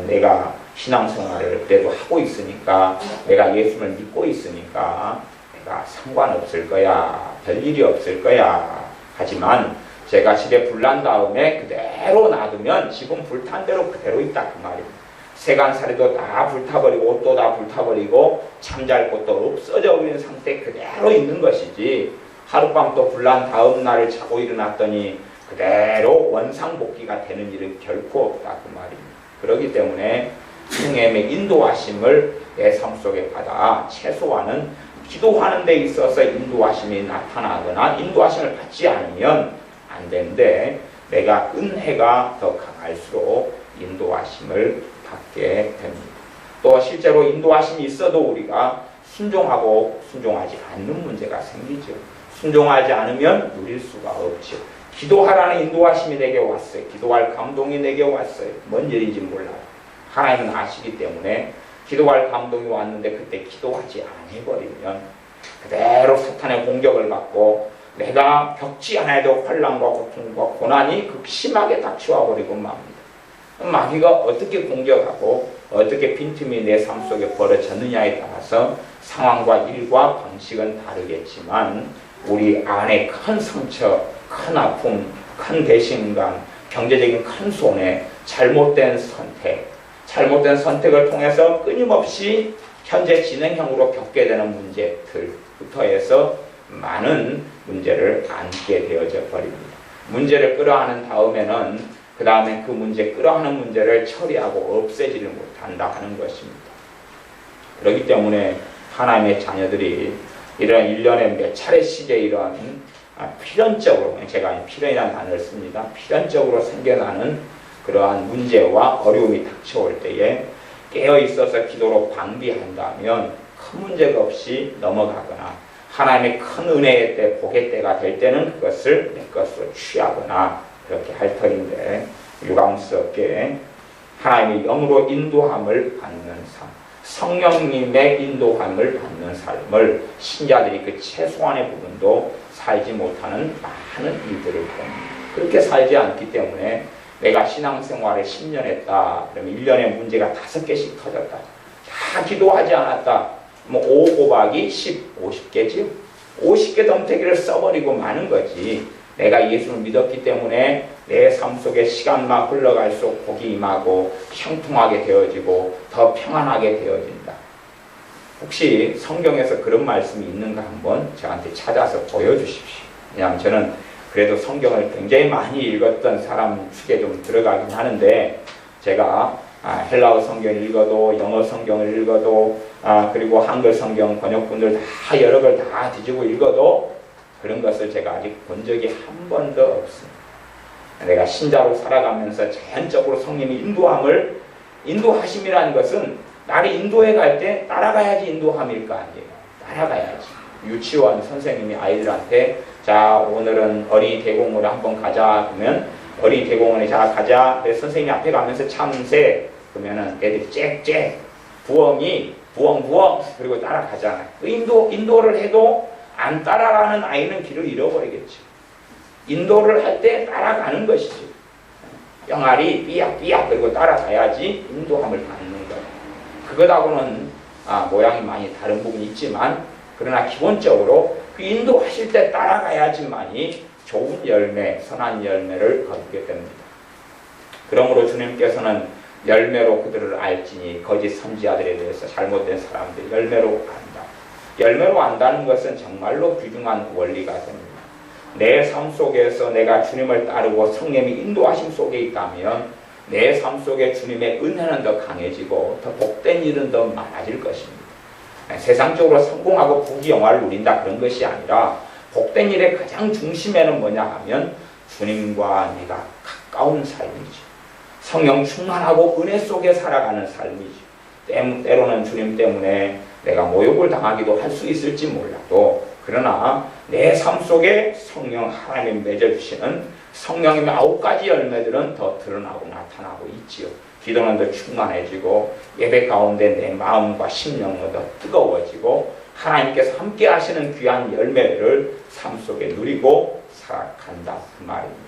내가 신앙생활을 그래도 하고 있으니까 내가 예수를 믿고 있으니까 내가 상관없을 거야. 별일이 없을 거야. 하지만 제가 집에 불난 다음에 그대로 놔두면 집은 불탄 대로 그대로 있다 그 말입니다. 세간살이도 다 불타버리고 옷도 다 불타버리고 잠잘 곳도 없어져 버린 상태 그대로 있는 것이지 하룻밤 또 불난 다음 날을 자고 일어났더니 그대로 원상복귀가 되는 일은 결코 없다 그 말입니다. 그렇기 때문에 성령의 인도하심을 내 삶 속에 받아 최소한은 기도하는 데 있어서 인도하심이 나타나거나 인도하심을 받지 않으면 안 되는데 내가 은혜가 더 강할수록 인도하심을 받게 됩니다. 또 실제로 인도하심이 있어도 우리가 순종하고 순종하지 않는 문제가 생기죠. 순종하지 않으면 누릴 수가 없죠. 기도하라는 인도하심이 내게 왔어요. 기도할 감동이 내게 왔어요. 뭔 일인지 몰라요. 하나님은 아시기 때문에 기도할 감동이 왔는데 그때 기도하지 않아버리면 그대로 사탄의 공격을 받고 내가 겪지 않아도 환난과 고통과 고난이 극심하게 닥쳐와 버리고 맙니다. 마귀가 어떻게 공격하고 어떻게 빈틈이 내 삶 속에 벌어졌느냐에 따라서 상황과 일과 방식은 다르겠지만 우리 안에 큰 상처, 큰 아픔, 큰 배신감, 경제적인 큰 손해, 잘못된 선택을 통해서 끊임없이 현재 진행형으로 겪게 되는 문제들부터 해서 많은 문제를 안게 되어져 버립니다. 문제를 끌어안은 다음에는 그 다음에 그 끌어안은 문제를 처리하고 없애지를 못한다 하는 것입니다. 그렇기 때문에 하나님의 자녀들이 이런 1년에 몇 차례씩의 이런 필연적으로, 제가 필연이라는 단어를 씁니다. 필연적으로 생겨나는 그러한 문제와 어려움이 닥쳐올 때에 깨어있어서 기도로 방비한다면 큰 문제가 없이 넘어가거나 하나님의 큰 은혜의 때, 복의 때가 될 때는 그것을 내 것으로 취하거나 그렇게 할 터인데 유감스럽게 하나님의 영으로 인도함을 받는 삶, 성령님의 인도함을 받는 삶을 신자들이 그 최소한의 부분도 살지 못하는 많은 일들을 봅니다. 그렇게 살지 않기 때문에 내가 신앙생활에 10년 했다. 그러면 1년에 문제가 5개씩 터졌다. 다 기도하지 않았다. 5 곱하기 10, 50개지요. 50개 덤태기를 써버리고 마는 거지. 내가 예수를 믿었기 때문에 내 삶 속에 시간만 흘러갈수록 복이 임하고 형통하게 되어지고 더 평안하게 되어진다. 혹시 성경에서 그런 말씀이 있는가 한번 저한테 찾아서 보여주십시오. 왜냐하면 저는 그래도 성경을 굉장히 많이 읽었던 사람 축에 좀 들어가긴 하는데 제가 헬라어 성경을 읽어도 영어 성경을 읽어도 그리고 한글 성경 번역본들 다 여러 걸 다 뒤지고 읽어도 그런 것을 제가 아직 본 적이 한 번도 없습니다. 내가 신자로 살아가면서 자연적으로 성령의 인도하심이라는 것은 나를 인도해 갈 때 따라가야지 인도함일 거 아니에요. 따라가야지. 유치원 선생님이 아이들한테 자 오늘은 어린이 대공원을 한번 가자 그러면 어린이 대공원에 자 가자 선생님이 앞에 가면서 참새 그러면은 애들이 짹짹 부엉이 부엉부엉 그리고 따라가잖아요. 인도를 해도 안 따라가는 아이는 길을 잃어버리겠죠. 인도를 할 때 따라가는 것이지. 병아리 삐약삐약 그리고 따라가야지 인도함을 받는 거예요. 그것하고는 모양이 많이 다른 부분이 있지만 그러나 기본적으로 그 인도하실 때 따라가야지만이 좋은 열매, 선한 열매를 거두게 됩니다. 그러므로 주님께서는 열매로 그들을 알지니 거짓 선지자들에 대해서 잘못된 사람들 열매로 안다. 열매로 안다는 것은 정말로 귀중한 원리가 됩니다. 내 삶 속에서 내가 주님을 따르고 성령의 인도하심 속에 있다면 내 삶 속에 주님의 은혜는 더 강해지고 더 복된 일은 더 많아질 것입니다. 세상적으로 성공하고 부귀영화를 누린다 그런 것이 아니라 복된 일의 가장 중심에는 뭐냐 하면 주님과 내가 가까운 삶이죠. 성령 충만하고 은혜 속에 살아가는 삶이죠. 때로는 주님 때문에 내가 모욕을 당하기도 할 수 있을지 몰라도 그러나 내 삶 속에 성령 하나님이 맺어주시는 성령의 9가지 열매들은 더 드러나고 나타나고 있지요. 기도는 더 충만해지고 예배 가운데 내 마음과 심령은 더 뜨거워지고 하나님께서 함께 하시는 귀한 열매를 삶 속에 누리고 살아간다 그 말입니다.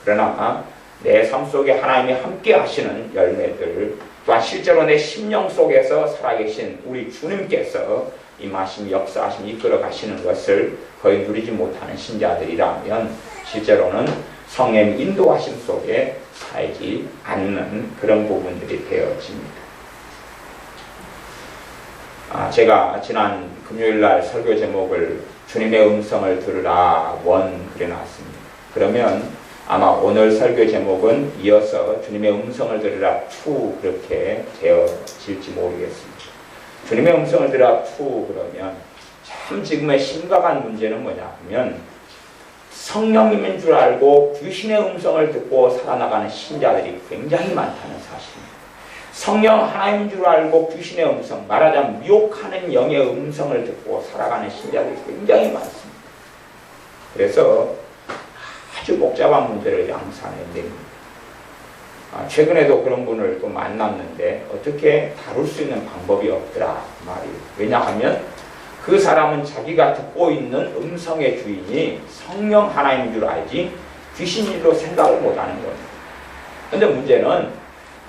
그러나 내 삶 속에 하나님이 함께 하시는 열매들 또한 실제로 내 심령 속에서 살아계신 우리 주님께서 임하심, 역사하심, 이끌어 가시는 것을 거의 누리지 못하는 신자들이라면 실제로는 성령 인도하심 속에 살지 않는 그런 부분들이 되어집니다. 제가 지난 금요일날 설교 제목을 주님의 음성을 들으라 원 그려놨습니다. 그러면 아마 오늘 설교 제목은 이어서 주님의 음성을 들으라 2 그렇게 되어질지 모르겠습니다. 주님의 음성을 들으라 2 그러면 참 지금의 심각한 문제는 뭐냐 하면 성령님인 줄 알고 귀신의 음성을 듣고 살아나가는 신자들이 굉장히 많다는 사실입니다. 성령 하나님인 줄 알고 귀신의 음성, 말하자면 미혹하는 영의 음성을 듣고 살아가는 신자들이 굉장히 많습니다. 그래서 아주 복잡한 문제를 양산해냅니다. 최근에도 그런 분을 또 만났는데 어떻게 다룰 수 있는 방법이 없더라 말이에요. 왜냐하면 그 사람은 자기가 듣고 있는 음성의 주인이 성령 하나님인 줄 알지 귀신일로 생각을 못하는 겁니다. 근데 문제는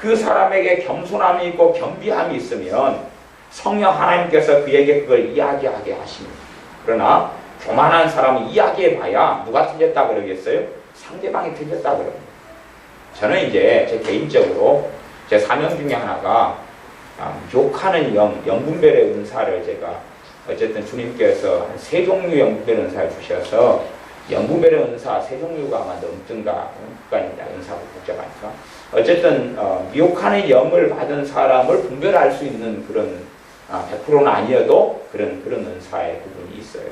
그 사람에게 겸손함이 있고 겸비함이 있으면 성령 하나님께서 그에게 그걸 이야기하게 하십니다. 그러나 교만한 사람은 이야기해봐야 누가 틀렸다 그러겠어요? 상대방이 틀렸다 그럽니다. 저는 이제 제 개인적으로 제 사명 중에 하나가 욕하는 영분별의 은사를 제가 어쨌든 주님께서 한 3종류 영분별의 은사를 주셔서 영분별의 은사 3종류가 아마 넘든가 그러니까 은사가 복잡하니까 어쨌든 미혹하는 영을 받은 사람을 분별할 수 있는 그런 100%는 아니어도 그런 은사의 부분이 있어요.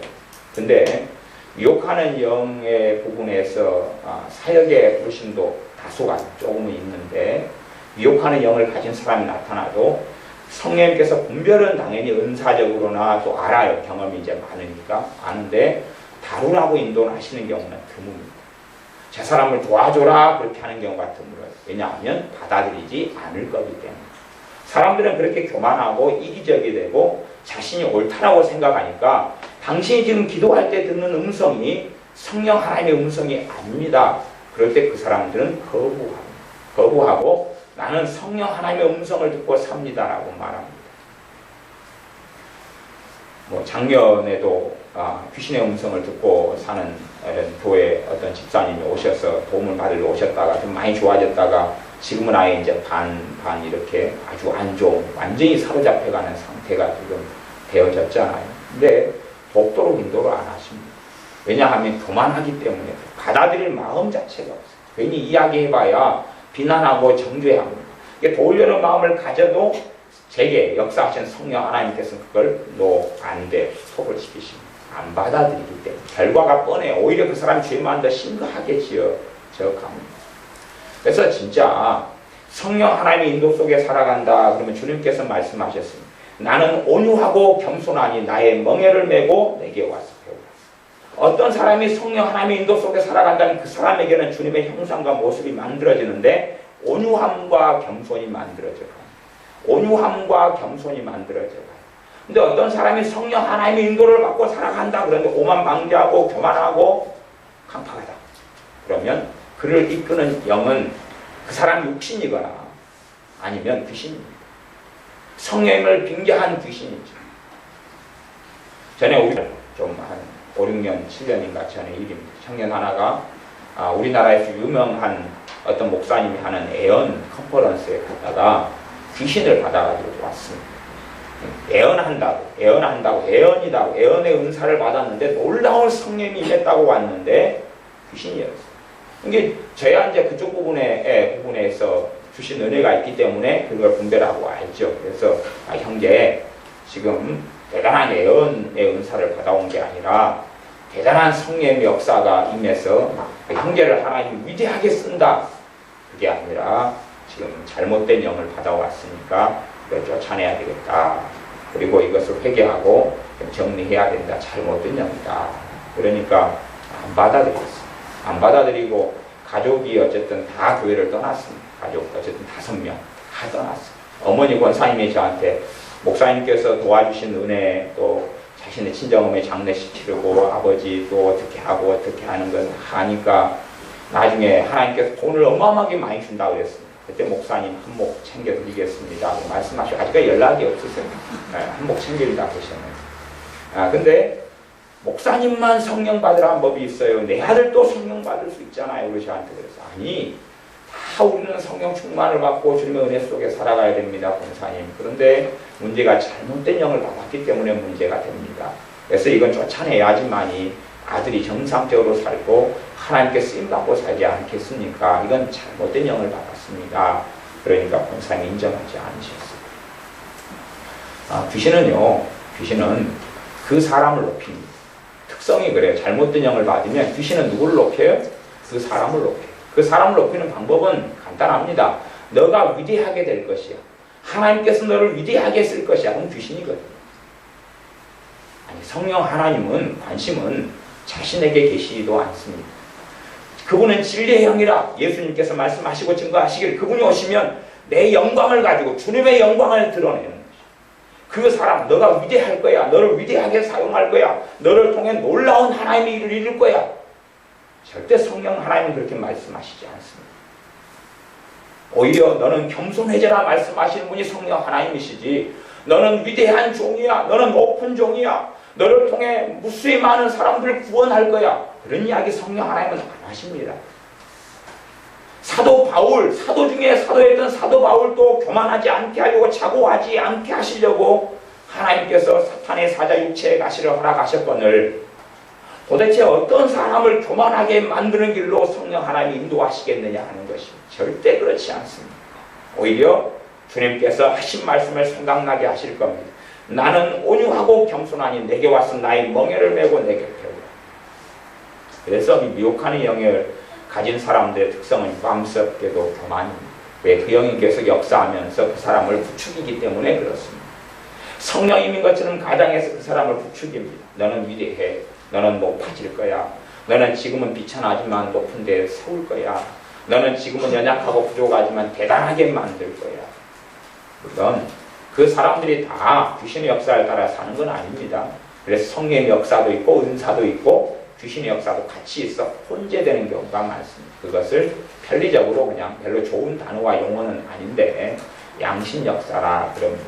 근데 미혹하는 영의 부분에서 사역의 부르심도 다소가 조금은 있는데 미혹하는 영을 가진 사람이 나타나도 성령님께서 분별은 당연히 은사적으로나 또 알아요. 경험이 이제 많으니까 아는데 다루라고 인도를 하시는 경우는 드뭅니다. 저 사람을 도와줘라 그렇게 하는 경우가 드물어요. 왜냐하면 받아들이지 않을 거기 때문에. 사람들은 그렇게 교만하고 이기적이 되고 자신이 옳다라고 생각하니까 당신이 지금 기도할 때 듣는 음성이 성령 하나님의 음성이 아닙니다. 그럴 때 그 사람들은 거부하고 나는 성령 하나님의 음성을 듣고 삽니다라고 말합니다. 작년에도 귀신의 음성을 듣고 사는 교회 어떤 집사님이 오셔서 도움을 받으러 오셨다가 좀 많이 좋아졌다가 지금은 아예 이제 반 이렇게 아주 안 좋은 완전히 사로잡혀가는 상태가 지금 되어졌잖아요. 근데 복도로 인도를 안 하십니다. 왜냐하면 교만하기 때문에 받아들일 마음 자체가 없어요. 괜히 이야기해봐야 비난하고 정죄합니다. 도우려는 마음을 가져도 제게 역사하신 성령 하나님께서는 그걸 안 돼 속을 시키십니다. 안 받아들이기 때문에 결과가 뻔해. 오히려 그 사람 죄만 더 심각하게 지어갑니다. 그래서 진짜 성령 하나님의 인도 속에 살아간다 그러면 주님께서 말씀하셨습니다. 나는 온유하고 겸손하니 나의 멍에를 메고 내게 와서 배우라. 어떤 사람이 성령 하나님의 인도 속에 살아간다면 그 사람에게는 주님의 형상과 모습이 만들어지는데 온유함과 겸손이 만들어져요. 온유함과 겸손이 만들어져요. 근데 어떤 사람이 성령 하나님의 인도를 받고 살아간다 그러는데 오만방자하고 교만하고 강팍하다. 그러면 그를 이끄는 영은 그 사람 육신이거나 아니면 귀신입니다. 성령을 빙자한 귀신이죠. 전에 우리 좀 한 5, 6년, 7년인가 전에 일입니다. 청년 하나가 우리나라에서 유명한 어떤 목사님이 하는 애언 컨퍼런스에 갔다가 귀신을 받아가지고 왔습니다. 애언이다고 애언의 은사를 받았는데 놀라운 성령이 임했다고 왔는데 귀신이었어요. 이게 저야 이제 그쪽 부분에서 주신 은혜가 있기 때문에 그걸 분별하고 알죠. 그래서 형제 지금 대단한 애언의 은사를 받아온 게 아니라 대단한 성령의 역사가 임해서 형제를 하나님 위대하게 쓴다. 그게 아니라 지금 잘못된 영을 받아왔으니까 이걸 쫓아내야 되겠다. 그리고 이것을 회개하고 정리해야 된다. 잘못된 영이다. 그러니까 안 받아들였어요. 안 받아들이고 가족이 어쨌든 다 교회를 떠났습니다. 가족 어쨌든 5명 다 떠났어요. 어머니 권사님이 저한테 목사님께서 도와주신 은혜 또 자신의 친정어머니 장례식 치르고 아버지 또 어떻게 하고 어떻게 하는 건 하니까 나중에 하나님께서 돈을 어마어마하게 많이 준다고 그랬습니다. 그때 목사님 한몫 챙겨드리겠습니다. 말씀하시고 아직까지 연락이 없으세요. 한몫 챙겨드리다 그러셨네요. 근데 목사님만 성령 받으라는 법이 있어요. 내 아들도 성령 받을 수 있잖아요. 우리 저한테 그래서 아니 다 우리는 성령 충만을 받고 주님의 은혜 속에 살아가야 됩니다. 권사님. 그런데 문제가 잘못된 영을 받았기 때문에 문제가 됩니다. 그래서 이건 쫓아내야지만이 아들이 정상적으로 살고 하나님께 쓰임받고 살지 않겠습니까? 이건 잘못된 영을 받았습니다. 그러니까 권사님이 인정하지 않으셨어요. 귀신은 그 사람을 높입니다. 특성이 그래요. 잘못된 영을 받으면 귀신은 누구를 높여요? 그 사람을 높여요. 그 사람을 높이는 방법은 간단합니다. 너가 위대하게 될 것이야. 하나님께서 너를 위대하게 쓸 것이야. 그럼 귀신이거든. 아니 성령 하나님은 관심은 자신에게 계시지도 않습니다. 그분은 진리의 영이라 예수님께서 말씀하시고 증거하시길 그분이 오시면 내 영광을 가지고 주님의 영광을 드러내는 것이죠. 그 사람 너가 위대할 거야. 너를 위대하게 사용할 거야. 너를 통해 놀라운 하나님의 일을 이룰 거야. 절대 성령 하나님은 그렇게 말씀하시지 않습니다. 오히려 너는 겸손해져라 말씀하시는 분이 성령 하나님이시지, 너는 위대한 종이야, 너는 높은 종이야, 너를 통해 무수히 많은 사람들을 구원할 거야, 그런 이야기 성령 하나님은 안 하십니다. 사도 바울, 사도 중에 사도였던 사도 바울도 교만하지 않게 하려고, 자고하지 않게 하시려고 하나님께서 사탄의 사자 육체에 가시를 허락하셨거늘 도대체 어떤 사람을 교만하게 만드는 길로 성령 하나님이 인도하시겠느냐 하는 것입니다. 절대 그렇지 않습니다. 오히려 주님께서 하신 말씀을 생각나게 하실 겁니다. 나는 온유하고 겸손하니 내게 와서 나의 멍에를 메고 내게 배우라. 그래서 이 미혹하는 영을 가진 사람들의 특성은 유감스럽게도 교만입니다. 왜? 그 영이 계속 역사하면서 그 사람을 부추기기 때문에 그렇습니다. 성령님인 것처럼 가장해서 그 사람을 부추깁니다. 너는 위대해. 너는 높아질 거야. 너는 지금은 비천하지만 높은 데 세울 거야. 너는 지금은 연약하고 부족하지만 대단하게 만들 거야. 물론 그 사람들이 다 귀신의 역사를 따라 사는 건 아닙니다. 그래서 성령의 역사도 있고 은사도 있고 귀신의 역사도 같이 있어 혼재되는 경우가 많습니다. 그것을 편리적으로 그냥 별로 좋은 단어와 용어는 아닌데 양신 역사라 그럽니다.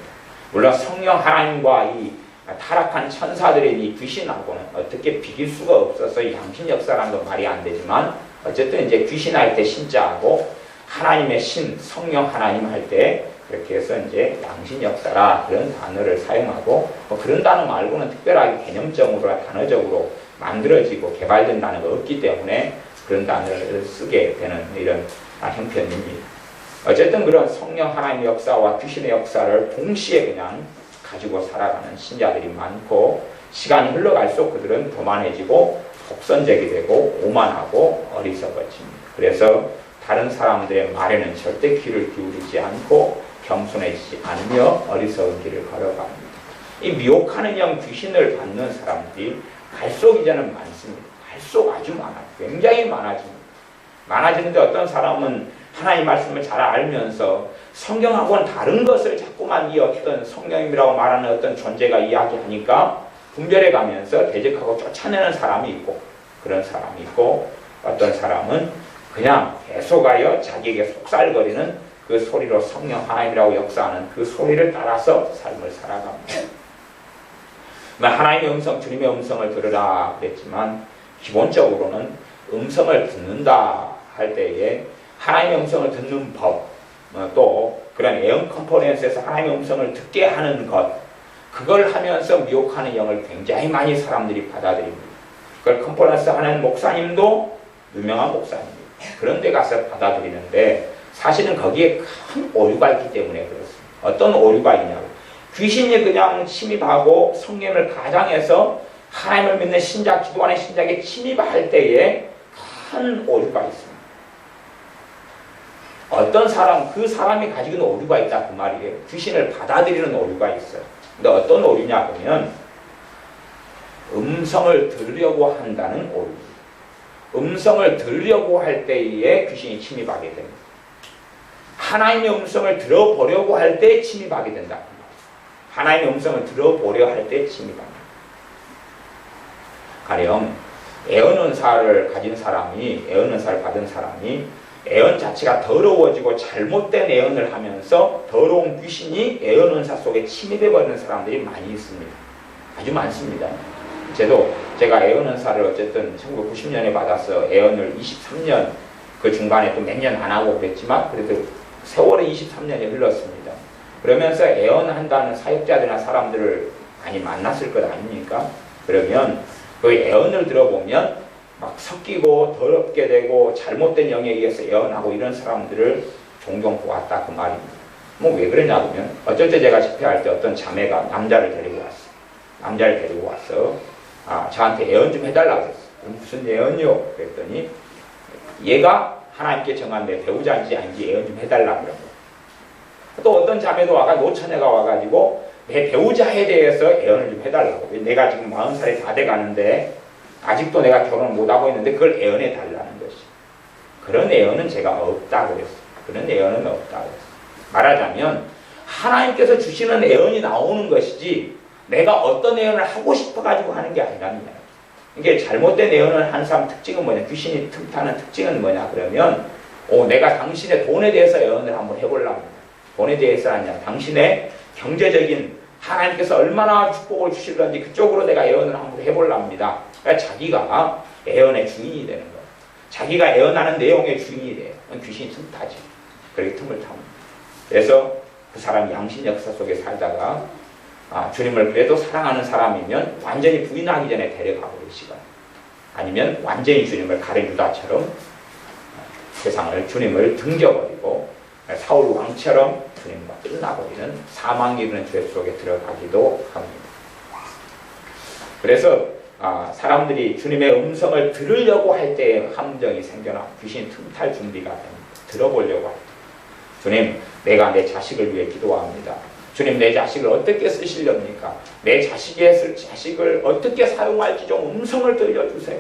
물론 성령 하나님과 이 타락한 천사들의 이 귀신하고는 어떻게 비길 수가 없어서 양신 역사라는 건 말이 안 되지만 어쨌든 이제 귀신할 때 신자하고 하나님의 신, 성령 하나님 할 때 그렇게 해서 이제 양신 역사라 그런 단어를 사용하고 그런 단어 말고는 특별하게 개념적으로 단어적으로 만들어지고 개발된 단어가 없기 때문에 그런 단어를 쓰게 되는 이런 형편입니다. 어쨌든 그런 성령 하나님의 역사와 귀신의 역사를 동시에 그냥 가지고 살아가는 신자들이 많고 시간이 흘러갈수록 그들은 교만해지고 독선적이 되고 오만하고 어리석어집니다. 그래서 다른 사람들의 말에는 절대 귀를 기울이지 않고 겸손해지지 않으며 어리석은 길을 걸어갑니다. 이 미혹하는 영 귀신을 받는 사람들이 갈수록 이제는 많습니다. 갈수록 아주 많아요. 굉장히 많아집니다. 많아지는데 어떤 사람은 하나님 말씀을 잘 알면서 성경하고는 다른 것을 자꾸만 이 어떤 성령님이라고 말하는 어떤 존재가 이야기하니까 분별해 가면서 대적하고 쫓아내는 사람이 있고 그런 사람이 있고 어떤 사람은 그냥 계속하여 자기에게 속살거리는 그 소리로 성령 하나님이라고 역사하는 그 소리를 따라서 삶을 살아갑니다. 하나님의 음성, 주님의 음성을 들으라 그랬지만 기본적으로는 음성을 듣는다 할 때에 하나님의 음성을 듣는 법, 또 그런 애언 컨퍼런스에서 하나님의 음성을 듣게 하는 것, 그걸 하면서 미혹하는 영을 굉장히 많이 사람들이 받아들입니다. 그걸 컨퍼런스 하는 목사님도 유명한 목사님입니다. 그런 데 가서 받아들이는데 사실은 거기에 큰 오류가 있기 때문에 그렇습니다. 어떤 오류가 있냐고, 귀신이 그냥 침입하고 성령을 가장해서 하나님을 믿는 신자, 기도하는 신자에게 침입할 때에 큰 오류가 있습니다. 어떤 사람, 그 사람이 가지고 있는 오류가 있다 그 말이에요. 귀신을 받아들이는 오류가 있어요. 근데 어떤 오류냐 그러면 음성을 들으려고 한다는 오류입니다. 음성을 들으려고 할 때에 귀신이 침입하게 됩니다. 하나님의 음성을 들어보려고 할 때 침입하게 된다. 하나님의 음성을 들어보려 할 때 침입합니다. 가령 애언은사를 가진 사람이, 애언은사를 받은 사람이 애언 자체가 더러워지고 잘못된 애언을 하면서 더러운 귀신이 애언은사 속에 침입해버리는 사람들이 많이 있습니다. 아주 많습니다. 제가 애언은사를 어쨌든 1990년에 받아서 애언을 23년 그 중간에 또 몇 년 안 하고 그랬지만 그래도 세월이 23년이 흘렀습니다. 그러면서 애언한다는 사역자들이나 사람들을 많이 만났을 것 아닙니까? 그러면 그 애언을 들어보면 막 섞이고 더럽게 되고 잘못된 영에 의해서 애언하고 이런 사람들을 종종 보았다 그 말입니다. 뭐 왜 그러냐 하면 어쩔 때 제가 집회할 때 어떤 자매가 남자를 데리고 왔어. 남자를 데리고 와서 저한테 애언 좀 해달라고 했어. 무슨 애언이요? 그랬더니 얘가 하나님께 정한 내 배우자인지 아닌지 애언 좀 해달라고 그러고, 또 어떤 자매도 노처녀가 와가지고 내 배우자에 대해서 애언을 좀 해달라고. 내가 지금 40살이 다 돼가는데 아직도 내가 결혼을 못하고 있는데 그걸 애언해 달라는 것이. 그런 예언은 제가 없다 그랬어요. 그런 예언은 없다 그랬어요. 말하자면 하나님께서 주시는 예언이 나오는 것이지 내가 어떤 예언을 하고 싶어가지고 하는 게 아니랍니다. 이게 잘못된 예언을 하는 사람 특징은 뭐냐, 귀신이 틈타는 특징은 뭐냐 그러면 내가 당신의 돈에 대해서 예언을 한번 해보려고 합니다. 돈에 대해서 아니라 당신의 경제적인 하나님께서 얼마나 축복을 주실 건지 그쪽으로 내가 예언을 한번 해보려고 합니다. 그러니까 자기가 예언의 주인이 되는 거예요. 자기가 예언하는 내용의 주인이 돼요. 귀신이 틈타지. 그렇게 틈을 탑니다. 그래서 그 사람이 양심 역사 속에 살다가 주님을 그래도 사랑하는 사람이면 완전히 부인하기 전에 데려가 버리시거나 아니면 완전히 주님을 가룟 유다처럼 세상을 주님을 등져버리고 사울 왕처럼 주님과 끝나버리는 사망에 이르는 죄 속에 들어가기도 합니다. 그래서 사람들이 주님의 음성을 들으려고 할 때에 함정이 생겨나 귀신이 틈탈 준비가 됩니다. 들어보려고 할 때. 주님, 내가 내 자식을 위해 기도합니다. 주님, 내 자식을 어떻게 쓰시렵니까? 내 자식을 어떻게 사용할지 좀 음성을 들려주세요.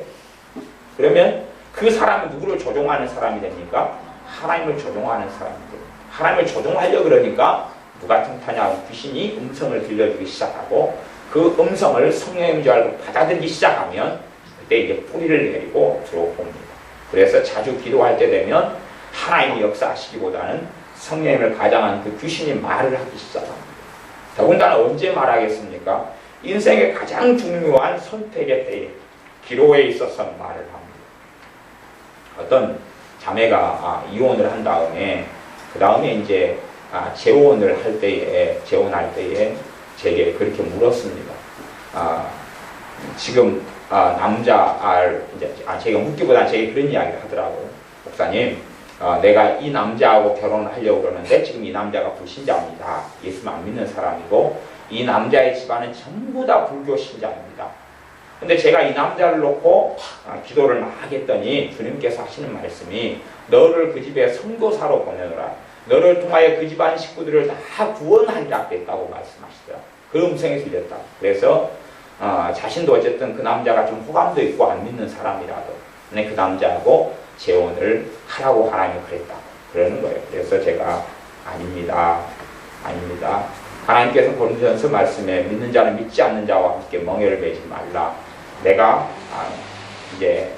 그러면 그 사람은 누구를 조종하는 사람이 됩니까? 하나님을 조종하는 사람이 됩니다. 하나님을 조종하려고 그러니까 누가 틈타냐? 귀신이 음성을 들려주기 시작하고 그 음성을 성령인 줄 알고 받아들이기 시작하면 그때 이제 뿌리를 내리고 들어옵니다. 그래서 자주 기도할 때 되면 하나님이 역사하시기보다는 성령님을 가장한 그 귀신이 말을 하기 시작합니다. 더군다나 언제 말하겠습니까? 인생의 가장 중요한 선택의 때에 기도에 있어서 말을 합니다. 어떤 자매가 이혼을 한 다음에 그 다음에 이제 재혼을 할 때에 재혼할 때에 제게 그렇게 물었습니다. 지금 남자 이제 제가 묻기보다는 제게 그런 이야기를 하더라고요. 목사님, 내가 이 남자하고 결혼을 하려고 그러는데 지금 이 남자가 불신자입니다. 예수를 안 믿는 사람이고 이 남자의 집안은 전부 다 불교 신자입니다. 근데 제가 이 남자를 놓고 기도를 막 하겠더니 주님께서 하시는 말씀이 너를 그 집에 선교사로 보내노라. 너를 통하여 그 집안 식구들을 다 구원하리라 했다고 말씀하시더라. 그 음성이 들렸다. 그래서 자신도 어쨌든 그 남자가 좀 호감도 있고 안 믿는 사람이라도 근데 그 남자하고 재혼을 하라고 하나님이 그랬다. 그러는 거예요. 그래서 제가 아닙니다. 하나님께서 고린도전서 말씀에 믿는 자는 믿지 않는 자와 함께 멍에를 매지 말라. 내가 이제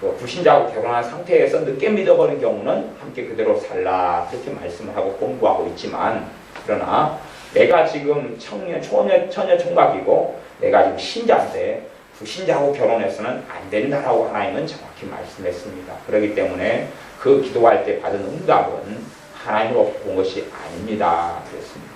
그 불신자하고 결혼한 상태에서 늦게 믿어버린 경우는 함께 그대로 살라. 그렇게 말씀을 하고 공부하고 있지만 그러나 내가 지금 처녀 총각이고 내가 지금 신자인데 불신자하고 결혼해서는 안 된다라고 하나님은 정확히 말씀했습니다. 그렇기 때문에 그 기도할 때 받은 응답은 하나님으로 본 것이 아닙니다. 그랬습니다.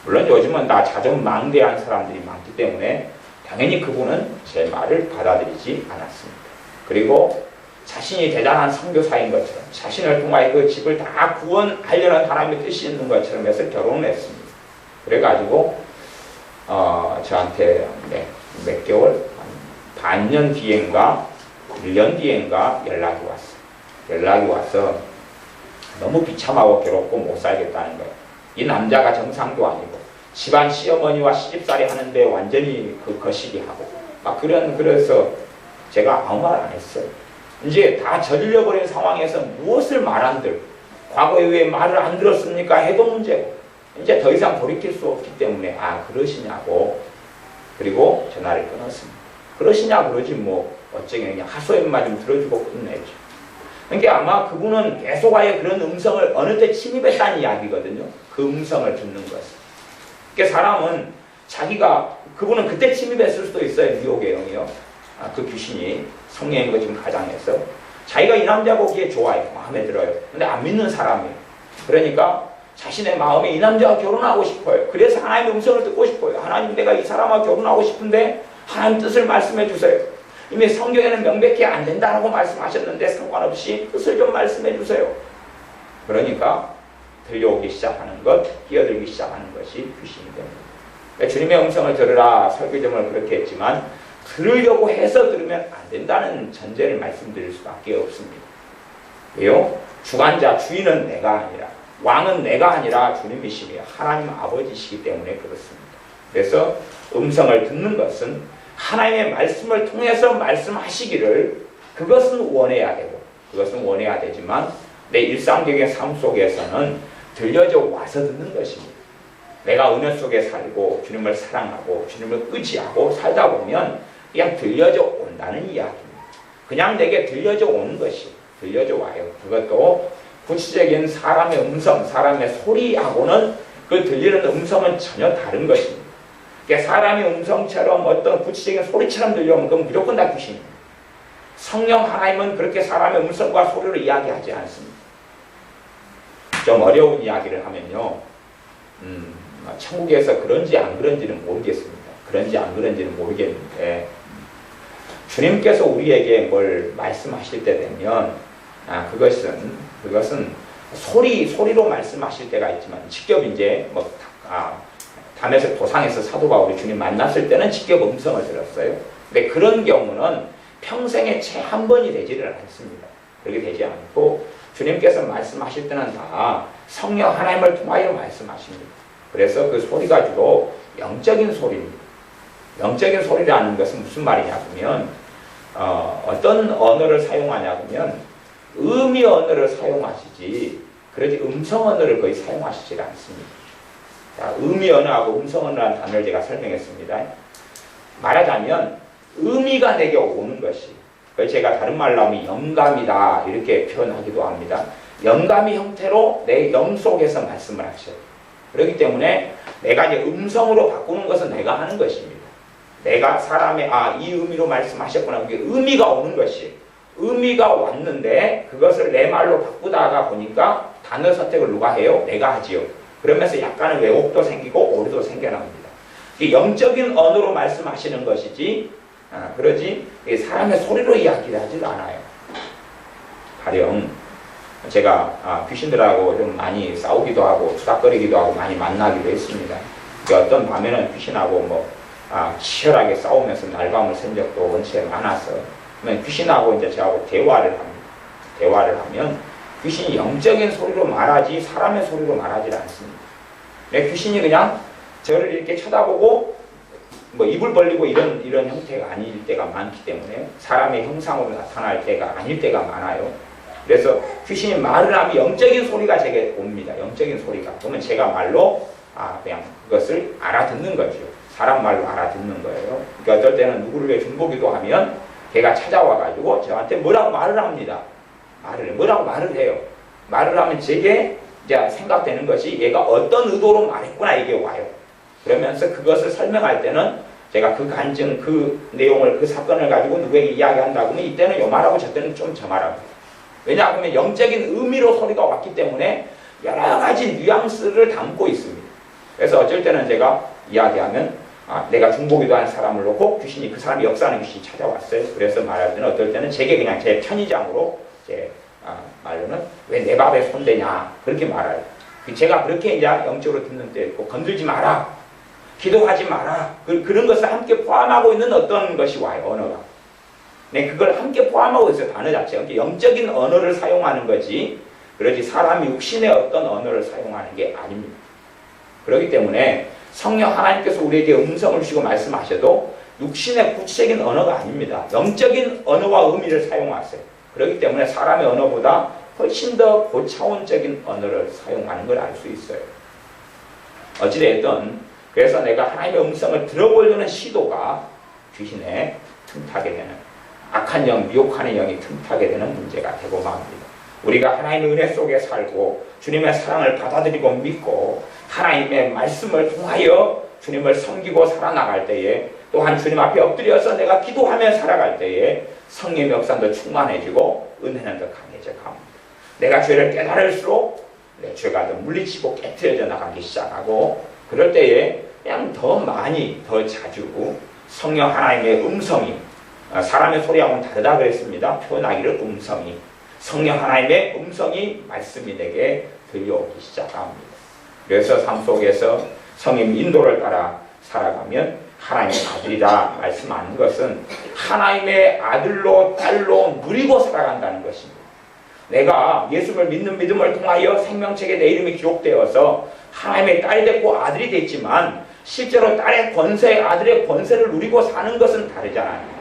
물론 요즘은 다 자존망대한 사람들이 많기 때문에 당연히 그분은 제 말을 받아들이지 않았습니다. 그리고 자신이 대단한 선교사인 것처럼 자신을 통하여 그 집을 다 구원하려는 하나님의 뜻이 있는 것처럼 해서 결혼을 했습니다. 그래가지고 저한테 몇 개월, 반년 뒤엔가 1년 뒤엔가 연락이 왔어요. 연락이 와서 너무 비참하고 괴롭고 못 살겠다는 거예요. 이 남자가 정상도 아니고 집안 시어머니와 시집살이 하는데 완전히 그 거시기 하고 막 그래서 제가 아무 말 안 했어요. 이제 다 저질러버린 상황에서 무엇을 말한들 과거에 왜 말을 안 들었습니까? 해도 문제고 이제 더 이상 돌이킬 수 없기 때문에 그러시냐고 그리고 전화를 끊었습니다. 그러시냐고 그러지 뭐 어쩌게 그냥 하소연만 좀 들어주고 끝내죠. 그러니까 아마 그분은 계속하여 그런 음성을 어느 때 침입했다는 이야기거든요. 그 음성을 듣는 것은. 그러니까 사람은 그분은 그때 침입했을 수도 있어요. 유혹의 영이요. 그 귀신이 성령인 거 지금 가장해서 자기가 이 남자 보기에 좋아요. 마음에 들어요. 근데 안 믿는 사람이에요. 그러니까 자신의 마음에 이 남자와 결혼하고 싶어요. 그래서 하나님의 음성을 듣고 싶어요. 하나님, 내가 이 사람과 결혼하고 싶은데 하나님 뜻을 말씀해 주세요. 이미 성경에는 명백히 안 된다라고 말씀하셨는데 상관없이 뜻을 좀 말씀해 주세요. 그러니까 들려오기 시작하는 것, 끼어들기 시작하는 것이 귀신이 됩니다. 그러니까 주님의 음성을 들으라 설교점을 그렇게 했지만 들으려고 해서 들으면 안 된다는 전제를 말씀드릴 수밖에 없습니다. 왜요? 주관자, 주인은 내가 아니라 왕은 내가 아니라 주님이시며 하나님 아버지시기 때문에 그렇습니다. 그래서 음성을 듣는 것은 하나님의 말씀을 통해서 말씀하시기를 그것은 원해야 되고 그것은 원해야 되지만 내 일상적인 삶 속에서는 들려져 와서 듣는 것입니다. 내가 은혜 속에 살고 주님을 사랑하고 주님을 의지하고 살다 보면 그냥 들려져 온다는 이야기입니다. 그냥 내게 들려져 오는 것이 들려져 와요. 그것도 구체적인 사람의 음성, 사람의 소리하고는 그 들리는 음성은 전혀 다른 것입니다. 그러니까 사람의 음성처럼 어떤 구체적인 소리처럼 들려오면 그건 무조건 다 귀신입니다. 성령 하나님은 그렇게 사람의 음성과 소리로 이야기하지 않습니다. 좀 어려운 이야기를 하면요. 천국에서 그런지 안 그런지는 모르겠습니다. 그런지 안 그런지는 모르겠는데 주님께서 우리에게 뭘 말씀하실 때 되면 그것은 소리로 말씀하실 때가 있지만 직접 이제 담에색 도상에서 사도 바울이 주님 만났을 때는 직접 음성을 들었어요. 근데 그런 경우는 평생에 채 한 번이 되지를 않습니다. 그렇게 되지 않고 주님께서 말씀하실 때는 다 성령 하나님을 통하여 말씀하십니다. 그래서 그 소리가 주로 영적인 소리입니다. 영적인 소리라는 것은 무슨 말이냐면 어떤 언어를 사용하냐면 의미 언어를 사용하시지 그러지 음성 언어를 거의 사용하시지 않습니다. 자, 의미 언어하고 음성 언어라는 단어를 제가 설명했습니다. 말하자면 의미가 내게 오는 것이 그걸 제가 다른 말로 하면 영감이다 이렇게 표현하기도 합니다. 영감의 형태로 내 영 속에서 말씀을 하셔요. 그렇기 때문에 내가 이제 음성으로 바꾸는 것은 내가 하는 것입니다. 내가 사람의 이 의미로 말씀하셨구나. 그게 의미가 오는 것이 의미가 왔는데 그것을 내 말로 바꾸다가 보니까 단어 선택을 누가 해요? 내가 하지요. 그러면서 약간의 왜곡도 생기고 오류도 생겨납니다. 영적인 언어로 말씀하시는 것이지 그러지 사람의 소리로 이야기를 하지도 않아요. 가령 제가 귀신들하고 좀 많이 싸우기도 하고 수다거리기도 하고 많이 만나기도 했습니다. 어떤 밤에는 귀신하고 치열하게 싸우면서 날밤을 샌 적도 원체 많아서 귀신하고 이제 저하고 대화를 합니다. 대화를 하면 귀신이 영적인 소리로 말하지 사람의 소리로 말하지 않습니다. 귀신이 그냥 저를 이렇게 쳐다보고 입을 벌리고 이런 형태가 아닐 때가 많기 때문에 사람의 형상으로 나타날 때가 아닐 때가 많아요. 그래서 귀신이 말을 하면 영적인 소리가 제게 옵니다. 영적인 소리가. 그러면 제가 말로 그냥 그것을 알아듣는 거죠. 사람 말로 알아듣는 거예요. 그러니까 어떨 때는 누구를 중보기도 하면 걔가 찾아와가지고 저한테 뭐라고 말을 합니다. 뭐라고 말을 해요. 말을 하면 제게 이제 생각되는 것이 얘가 어떤 의도로 말했구나 이게 와요. 그러면서 그것을 설명할 때는 제가 그 간증, 그 내용을, 그 사건을 가지고 누구에게 이야기한다고 하면 이때는 요 말하고 저 때는 좀 저 말하고. 왜냐하면 영적인 의미로 소리가 왔기 때문에 여러 가지 뉘앙스를 담고 있습니다. 그래서 어쩔 때는 제가 이야기하면 내가 중보기도 한 사람을 놓고 귀신이 그 사람이 역사하는 귀신이 찾아왔어요. 그래서 말할 때는 어떨 때는 제게 그냥 제 편의장으로 제 말로는 왜 내 밥에 손대냐 그렇게 말해요. 제가 그렇게 이제 영적으로 듣는 때 있고 건들지 마라, 기도하지 마라 그런 것을 함께 포함하고 있는 어떤 것이 와요. 언어가. 네, 그걸 함께 포함하고 있어요. 단어 자체가. 영적인 언어를 사용하는 거지 그러지 사람이 육신의 어떤 언어를 사용하는 게 아닙니다. 그렇기 때문에 성령 하나님께서 우리에게 음성을 주시고 말씀하셔도 육신의 구체적인 언어가 아닙니다. 영적인 언어와 의미를 사용하세요. 그렇기 때문에 사람의 언어보다 훨씬 더 고차원적인 언어를 사용하는 걸 알 수 있어요. 어찌됐든 그래서 내가 하나님의 음성을 들어보려는 시도가 귀신에 틈타게 되는 악한 영, 미혹하는 영이 틈타게 되는 문제가 되고 맙니다. 우리가 하나님의 은혜 속에 살고 주님의 사랑을 받아들이고 믿고 하나님의 말씀을 통하여 주님을 섬기고 살아나갈 때에 또한 주님 앞에 엎드려서 내가 기도하며 살아갈 때에 성령의 역사도 충만해지고 은혜는 더 강해져 갑니다. 내가 죄를 깨달을수록 내 죄가 더 물리치고 깨트려져 나가기 시작하고 그럴 때에 그냥 더 많이 더 자주 성령 하나님의 음성이 사람의 소리하고는 다르다 그랬습니다. 표현하기를 음성이 성령 하나님의 음성이 말씀이 내게 들려오기 시작합니다. 그래서 삶 속에서 성령 인도를 따라 살아가면 하나님의 아들이다 말씀하는 것은 하나님의 아들로 딸로 누리고 살아간다는 것입니다. 내가 예수를 믿는 믿음을 통하여 생명책에 내 이름이 기록되어서 하나님의 딸이 됐고 아들이 됐지만 실제로 딸의 권세, 아들의 권세를 누리고 사는 것은 다르잖아요.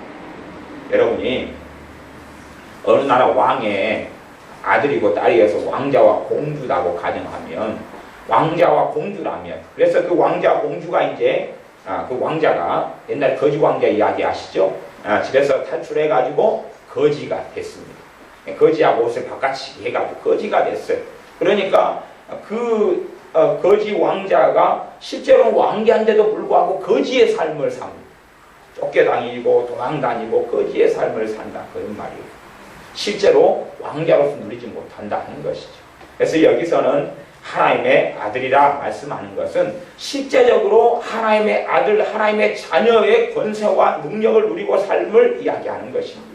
여러분이 어느 나라 왕의 아들이고 딸이어서 왕자와 공주라고 가정하면, 왕자와 공주라면, 그래서 그 왕자와 공주가 이제 그 왕자가 옛날 거지 왕자 이야기 아시죠? 집에서 탈출해가지고 거지가 됐습니다. 거지하고 옷을 바꿔치기 해가지고 거지가 됐어요. 그러니까 그 거지 왕자가 실제로 왕자인데도 불구하고 거지의 삶을 삽니다. 쫓겨다니고 도망다니고 거지의 삶을 산다, 그런 말이에요. 실제로 왕자로서 누리지 못한다 하는 것이죠. 그래서 여기서는 하나님의 아들이라 말씀하는 것은 실제적으로 하나님의 아들, 하나님의 자녀의 권세와 능력을 누리고 삶을 이야기하는 것입니다.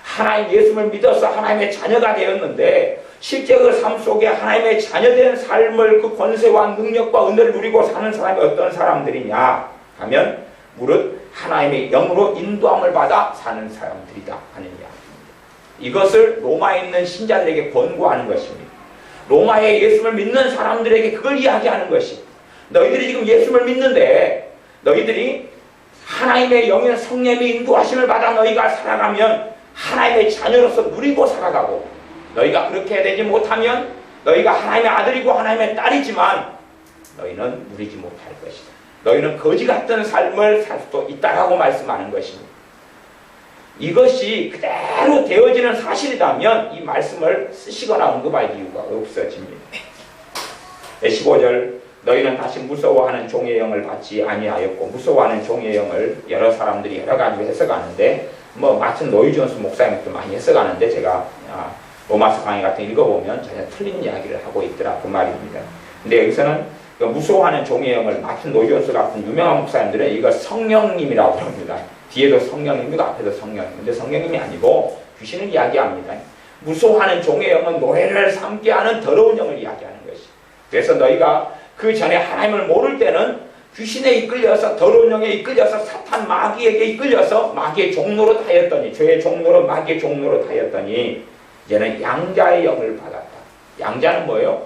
하나님 예수를 믿어서 하나님의 자녀가 되었는데 실제 그 삶 속에 하나님의 자녀된 삶을, 그 권세와 능력과 은혜를 누리고 사는 사람이 어떤 사람들이냐 하면 무릇 하나님의 영으로 인도함을 받아 사는 사람들이다 하는 이야기입니다. 이것을 로마에 있는 신자들에게 권고하는 것입니다. 로마에 예수를 믿는 사람들에게 그걸 이야기하는 것이, 너희들이 지금 예수를 믿는데 너희들이 하나님의 영의 성령의 인도하심을 받아 너희가 살아가면 하나님의 자녀로서 누리고 살아가고, 너희가 그렇게 되지 못하면 너희가 하나님의 아들이고 하나님의 딸이지만 너희는 누리지 못할 것이다. 너희는 거지 같은 삶을 살 수도 있다라고 말씀하는 것입니다. 이것이 그대로 되어지는 사실이라면 이 말씀을 쓰시거나 언급할 이유가 없어집니다. 15절, 너희는 다시 무서워하는 종의 영을 받지 아니하였고, 무서워하는 종의 영을 여러 사람들이 여러 가지로 해석하는데, 마침 노이존스 목사님도 많이 해석하는데, 제가 로마서 강의 같은 거 읽어보면 전혀 틀린 이야기를 하고 있더라, 그 말입니다. 근데 여기서는 그 무서워하는 종의 영을 마침 노이존스 같은 유명한 목사님들은 이거 성령님이라고 합니다. 뒤에도 성령님이고 앞에도 성령님. 근데 성령님이 아니고 귀신을 이야기합니다. 무서워하는 종의 영은 노예를 삼게 하는 더러운 영을 이야기하는 것이. 그래서 너희가 그 전에 하나님을 모를 때는 귀신에 이끌려서, 더러운 영에 이끌려서, 사탄 마귀에게 이끌려서 마귀의 종노릇 하였더니, 죄의 종노릇, 마귀의 종노릇 하였더니 이제는 양자의 영을 받았다. 양자는 뭐예요?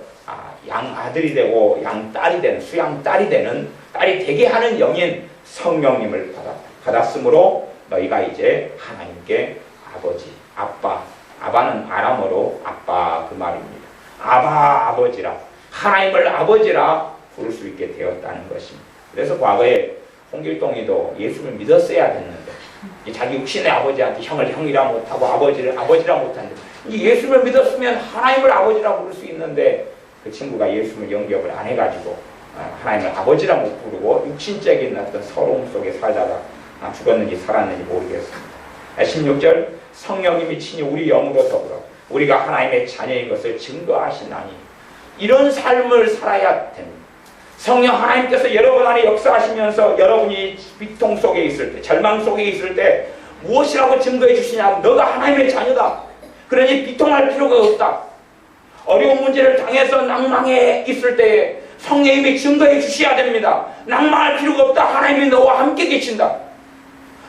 양아들이 되고 양딸이 되는, 수양딸이 되는, 딸이 되게 하는 영인 성령님을 받았으므로 너희가 이제 하나님께 아버지, 아빠, 아바는 아람어로 아빠 그 말입니다. 아바, 아버지라, 하나님을 아버지라 부를 수 있게 되었다는 것입니다. 그래서 과거에 홍길동이도 예수를 믿었어야 됐는데, 자기 육신의 아버지한테 형을 형이라 못하고 아버지를 아버지라 못하는데, 예수를 믿었으면 하나님을 아버지라 부를 수 있는데 그 친구가 예수를 영접을 안 해가지고 하나님을 아버지라 못 부르고 육신적인 어떤 서러움 속에 살다가 죽었는지 살았는지 모르겠습니다. 16절, 성령님이 친히 우리 영으로 더불어 우리가 하나님의 자녀인 것을 증거하시나니, 이런 삶을 살아야 됩니다. 성령 하나님께서 여러분 안에 역사하시면서 여러분이 비통 속에 있을 때, 절망 속에 있을 때 무엇이라고 증거해 주시냐면 너가 하나님의 자녀다. 그러니 비통할 필요가 없다. 어려운 문제를 당해서 낭망해 있을 때에 성령님이 증거해 주셔야 됩니다. 낭망할 필요가 없다. 하나님이 너와 함께 계신다.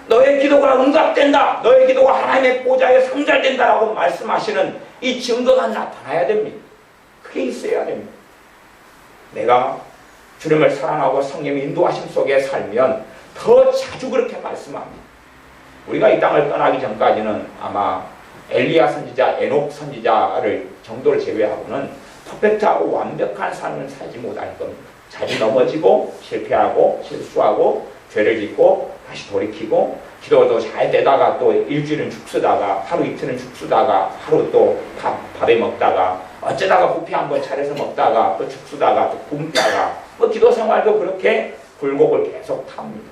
너의 기도가 응답된다. 너의 기도가 하나님의 보좌에 상달된다라고 말씀하시는 이 증거가 나타나야 됩니다. 그게 있어야 됩니다. 내가 주님을 사랑하고 성령의 인도하심 속에 살면 더 자주 그렇게 말씀합니다. 우리가 이 땅을 떠나기 전까지는 아마 엘리야 선지자, 에녹 선지자를 정도를 제외하고는 퍼펙트하고 완벽한 삶을 살지 못할 겁니다. 자주 넘어지고 실패하고 실수하고 죄를 짓고 다시 돌이키고, 기도도 잘 되다가 또 일주일은 죽쓰다가 하루 이틀은 죽쓰다가 하루 또 밥에 먹다가 어쩌다가 뷔페 한번 차려서 먹다가 또 죽쓰다가 또 굶다가 기도 생활도 그렇게 굴곡을 계속 탑니다.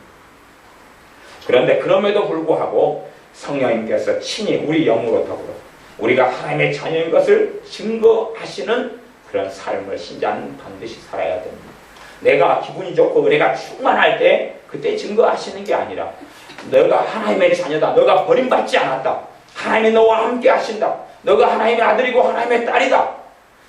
그런데 그럼에도 불구하고 성령님께서 친히 우리 영으로 더불어 우리가 하나님의 자녀인 것을 증거하시는 그런 삶을 신자는 반드시 살아야 됩니다. 내가 기분이 좋고 은혜가 충만할 때 그때 증거하시는 게 아니라 너가 하나님의 자녀다. 너가 버림받지 않았다. 하나님이 너와 함께 하신다. 너가 하나님의 아들이고 하나님의 딸이다.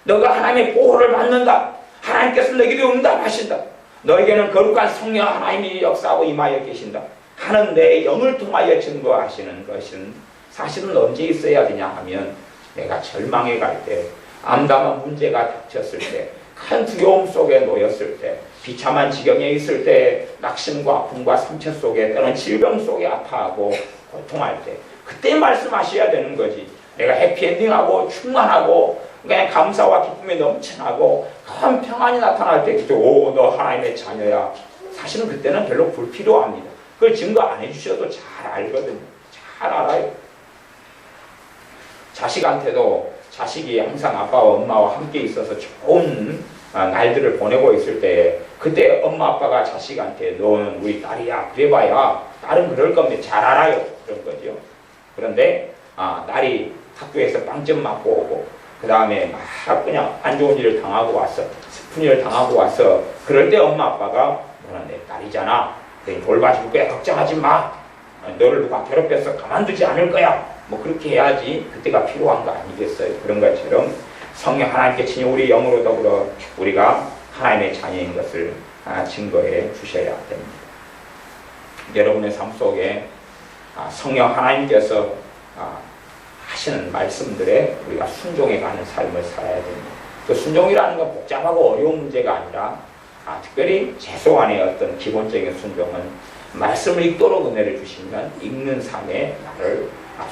너가 하나님의 보호를 받는다. 하나님께서 너에게도 응답하신다. 너에게는 거룩한 성령 하나님이 역사하고 임하여 계신다 하는 내 영을 통하여 증거하시는 것은 사실은 언제 있어야 되냐 하면 내가 절망에 갈 때, 암담한 문제가 닥쳤을 때, 큰 두려움 속에 놓였을 때, 비참한 지경에 있을 때, 낙심과 아픔과 상처 속에, 때로는 질병 속에 아파하고 고통할 때, 그때 말씀하셔야 되는 거지. 내가 해피엔딩하고 충만하고 그냥 감사와 기쁨에 넘쳐나고 큰 평안이 나타날 때 오, 너 하나님의 자녀야. 사실은 그때는 별로 불필요합니다. 그걸 증거 안 해주셔도 잘 알거든요. 잘 알아요. 자식한테도 자식이 항상 아빠와 엄마와 함께 있어서 좋은 날들을 보내고 있을 때 그때 엄마 아빠가 자식한테 너는 우리 딸이야 그래봐야 딸은 그럴 겁니다. 잘 알아요. 그런 거죠. 그런데 딸이 학교에서 빵점 맞고 오고 그 다음에 막 그냥 안 좋은 일을 당하고 왔어. 슬픈 일을 당하고 왔어. 그럴 때 엄마 아빠가 너는 내 딸이잖아. 돌봐줄 거야. 걱정하지 마. 너를 누가 괴롭혀서 가만두지 않을 거야. 뭐 그렇게 해야지 그때가 필요한 거 아니겠어요. 그런 것처럼 성령 하나님께 친히 우리 영으로 더불어 우리가 하나님의 자녀인 것을 증거해 주셔야 됩니다. 여러분의 삶 속에 성령 하나님께서 하시는 말씀들에 우리가 순종해가는 삶을 살아야 됩니다. 그 순종이라는 건 복잡하고 어려운 문제가 아니라 특별히 최소한의 어떤 기본적인 순종은 말씀을 읽도록 은혜를 주시면 읽는 삶에 나를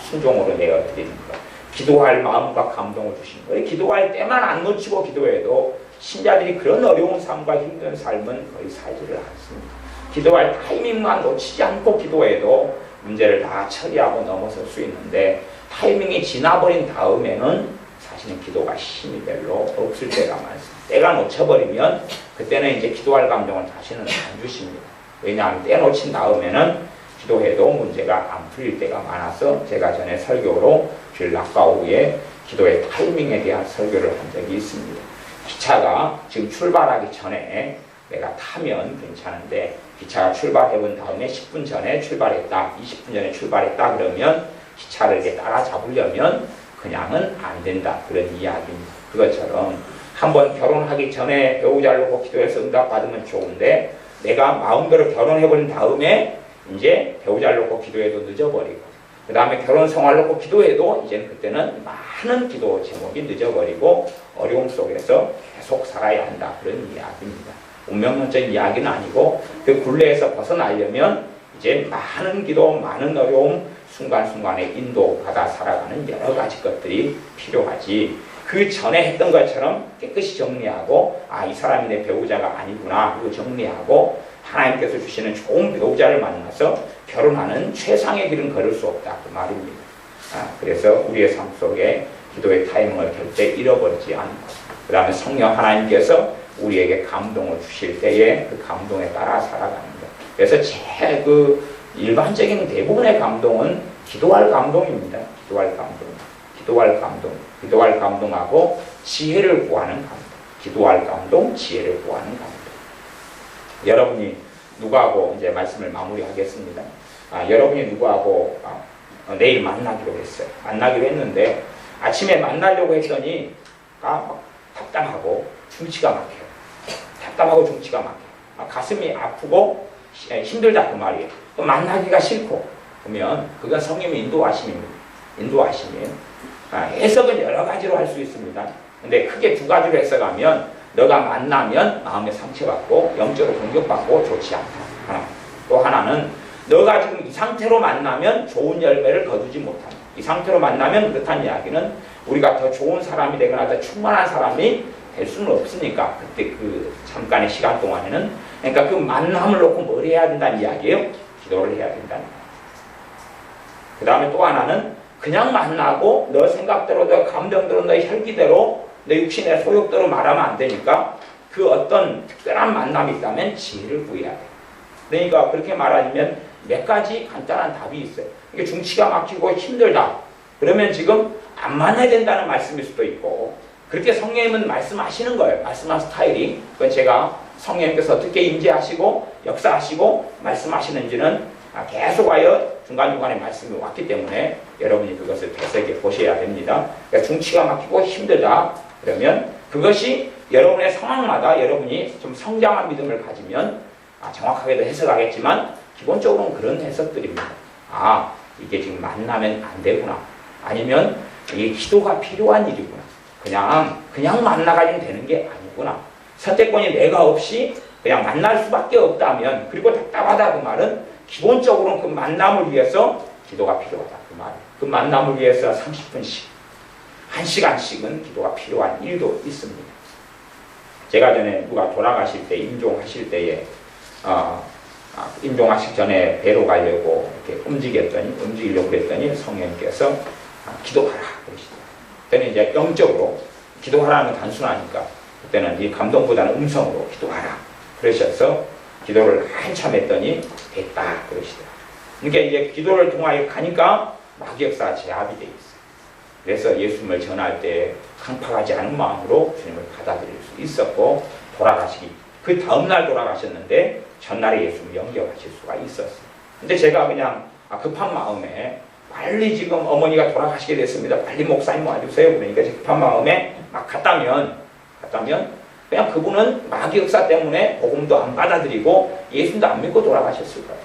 순종으로 내어드리는 것. 기도할 마음과 감동을 주시는 거예요. 기도할 때만 안 놓치고 기도해도 신자들이 그런 어려운 삶과 힘든 삶은 거의 살지를 않습니다. 기도할 타이밍만 놓치지 않고 기도해도 문제를 다 처리하고 넘어설 수 있는데 타이밍이 지나버린 다음에는 사실은 기도가 힘이 별로 없을 때가 많습니다. 때가 놓쳐버리면 그때는 이제 기도할 감동을 다시는 안 주십니다. 왜냐하면 때 놓친 다음에는 기도해도 문제가 안 풀릴 때가 많아서 제가 전에 설교로 주일 낮과 오후에 기도의 타이밍에 대한 설교를 한 적이 있습니다. 기차가 지금 출발하기 전에 내가 타면 괜찮은데 기차가 출발해본 다음에 10분 전에 출발했다, 20분 전에 출발했다 그러면 기차를 이렇게 따라잡으려면 그냥은 안 된다. 그런 이야기입니다. 그것처럼 한번 결혼하기 전에 배우자를 놓고 기도해서 응답받으면 좋은데 내가 마음대로 결혼해버린 다음에 이제 배우자를 놓고 기도해도 늦어버리고 그 다음에 결혼 생활을 놓고 기도해도 이제 그때는 많은 기도 제목이 늦어버리고 어려움 속에서 계속 살아야 한다. 그런 이야기입니다. 운명론적인 이야기는 아니고 그 굴레에서 벗어나려면 이제 많은 기도, 많은 어려움, 순간순간에 인도받아 살아가는 여러 가지 것들이 필요하지. 그 전에 했던 것처럼 깨끗이 정리하고 이 사람이 내 배우자가 아니구나 이거 정리하고 하나님께서 주시는 좋은 배우자를 만나서 결혼하는 최상의 길은 걸을 수 없다 그 말입니다. 그래서 우리의 삶 속에 기도의 타이밍을 절대 잃어버리지 않고 그 다음에 성령 하나님께서 우리에게 감동을 주실 때에 그 감동에 따라 살아가는 것. 그래서 일반적인 대부분의 감동은 기도할 감동입니다. 기도할 감동하고 지혜를 구하는 감동. 기도할 감동, 지혜를 구하는 감동. 여러분이 누구하고 이제 말씀을 마무리하겠습니다. 여러분이 누구하고 내일 만나기로 했어요. 만나기로 했는데 아침에 만나려고 했더니 막 답답하고 중치가 막혀요. 가슴이 아프고 힘들다 그 말이에요. 만나기가 싫고 그러면 그건 성령의 인도하심이에요. 해석은 여러 가지로 할 수 있습니다. 근데 크게 두 가지로 해석하면 너가 만나면 마음에 상처받고 영적으로 공격받고 좋지 않다. 하나. 또 하나는 너가 지금 이 상태로 만나면 좋은 열매를 거두지 못한다. 이 상태로 만나면 그렇다는 이야기는 우리가 더 좋은 사람이 되거나 더 충만한 사람이 될 수는 없으니까 그때 그 잠깐의 시간 동안에는 그러니까 그 만남을 놓고 뭘 해야 된다는 이야기예요? 기도를 해야 된다는 거예요. 그 다음에 또 하나는 그냥 만나고 너 생각대로 너 감정대로 너 혈기대로 너 육신의 소욕대로 말하면 안 되니까 그 어떤 특별한 만남이 있다면 지혜를 구해야 돼. 그러니까 그렇게 말하면 몇 가지 간단한 답이 있어요. 이게 중치가 막히고 힘들다. 그러면 지금 안 만나야 된다는 말씀일 수도 있고 그렇게 성령님은 말씀하시는 거예요. 말씀한 스타일이. 그건 제가 성령님께서 어떻게 임재하시고 역사하시고 말씀하시는지는 계속하여 중간중간에 말씀이 왔기 때문에 여러분이 그것을 되새겨 보셔야 됩니다. 그러니까 중치가 막히고 힘들다. 그러면 그것이 여러분의 상황마다 여러분이 좀 성장한 믿음을 가지면 정확하게도 해석하겠지만 기본적으로는 그런 해석들입니다. 이게 지금 만나면 안 되구나. 아니면 이게 기도가 필요한 일이구나. 그냥 만나가지고 되는 게 아니구나. 선택권이 내가 없이 그냥 만날 수밖에 없다면 그리고 답답하다 그 말은 기본적으로는 그 만남을 위해서 기도가 필요하다 그 말. 그 만남을 위해서 30분씩 1시간씩은 기도가 필요한 일도 있습니다. 제가 전에 누가 돌아가실 때, 임종하실 때에 임종하시기 전에 배로 가려고 이렇게 움직이려고 했더니 성령님께서 기도하라 그러시더라고요. 그때는 이제 영적으로 기도하라는 건 단순하니까 그때는 이 감동보다는 음성으로 기도하라 그러셔서 기도를 한참 했더니 됐다 그러시더라고요. 그러니까 이제 기도를 통하여 가니까 마귀역사가 제압이 돼 있어요. 그래서 예수님을 전할 때 강팍하지 않은 마음으로 주님을 받아들일 수 있었고 그 다음날 돌아가셨는데 전날에 예수님을 영접하실 수가 있었어요. 근데 제가 그냥 급한 마음에 빨리 지금 어머니가 돌아가시게 됐습니다. 빨리 목사님 와주세요. 그러니까 급한 마음에 막 갔다면 그냥 그분은 마귀 역사 때문에 복음도 안 받아들이고 예수님도 안 믿고 돌아가셨을 거예요.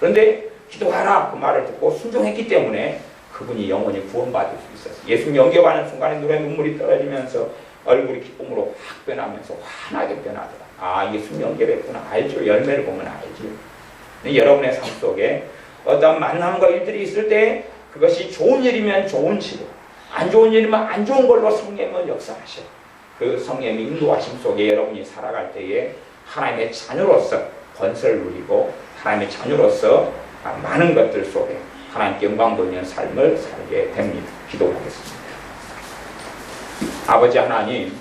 그런데 기도하라 그 말을 듣고 순종했기 때문에 그분이 영원히 구원받을 수 있었어요. 예수님 영접하는 순간에 눈물이 떨어지면서 얼굴이 기쁨으로 확 변하면서 환하게 변하더라. 예수님 영접했구나. 알죠. 열매를 보면 알죠. 여러분의 삶 속에 어떤 만남과 일들이 있을 때 그것이 좋은 일이면 좋은 치료, 안 좋은 일이면 안 좋은 걸로 성령은 역사하셔. 그 성령의 인도하심 속에 여러분이 살아갈 때에 하나님의 자녀로서 권세를 누리고 하나님의 자녀로서 많은 것들 속에 하나님께 영광 돌리는 삶을 살게 됩니다. 기도하겠습니다. 아버지 하나님,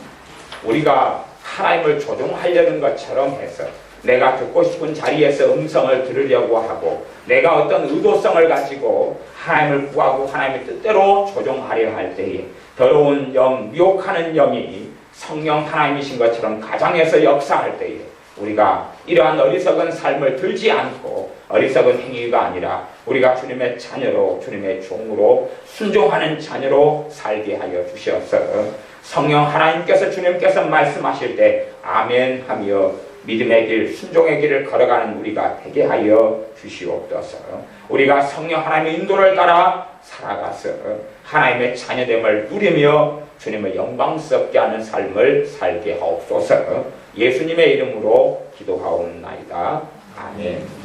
우리가 하나님을 조종하려는 것처럼 해서 내가 듣고 싶은 자리에서 음성을 들으려고 하고 내가 어떤 의도성을 가지고 하나님을 구하고 하나님의 뜻대로 조종하려 할 때에 더러운 영, 미혹하는 영이 성령 하나님이신 것처럼 가정에서 역사할 때에 우리가 이러한 어리석은 삶을 들지 않고 어리석은 행위가 아니라 우리가 주님의 자녀로 주님의 종으로 순종하는 자녀로 살게 하여 주시옵소서. 성령 하나님께서 주님께서 말씀하실 때 아멘 하며 믿음의 길, 순종의 길을 걸어가는 우리가 되게 하여 주시옵소서. 우리가 성령 하나님의 인도를 따라 살아가서 하나님의 자녀됨을 누리며 주님을 영광스럽게 하는 삶을 살게 하옵소서. 예수님의 이름으로 기도하옵나이다. 아멘.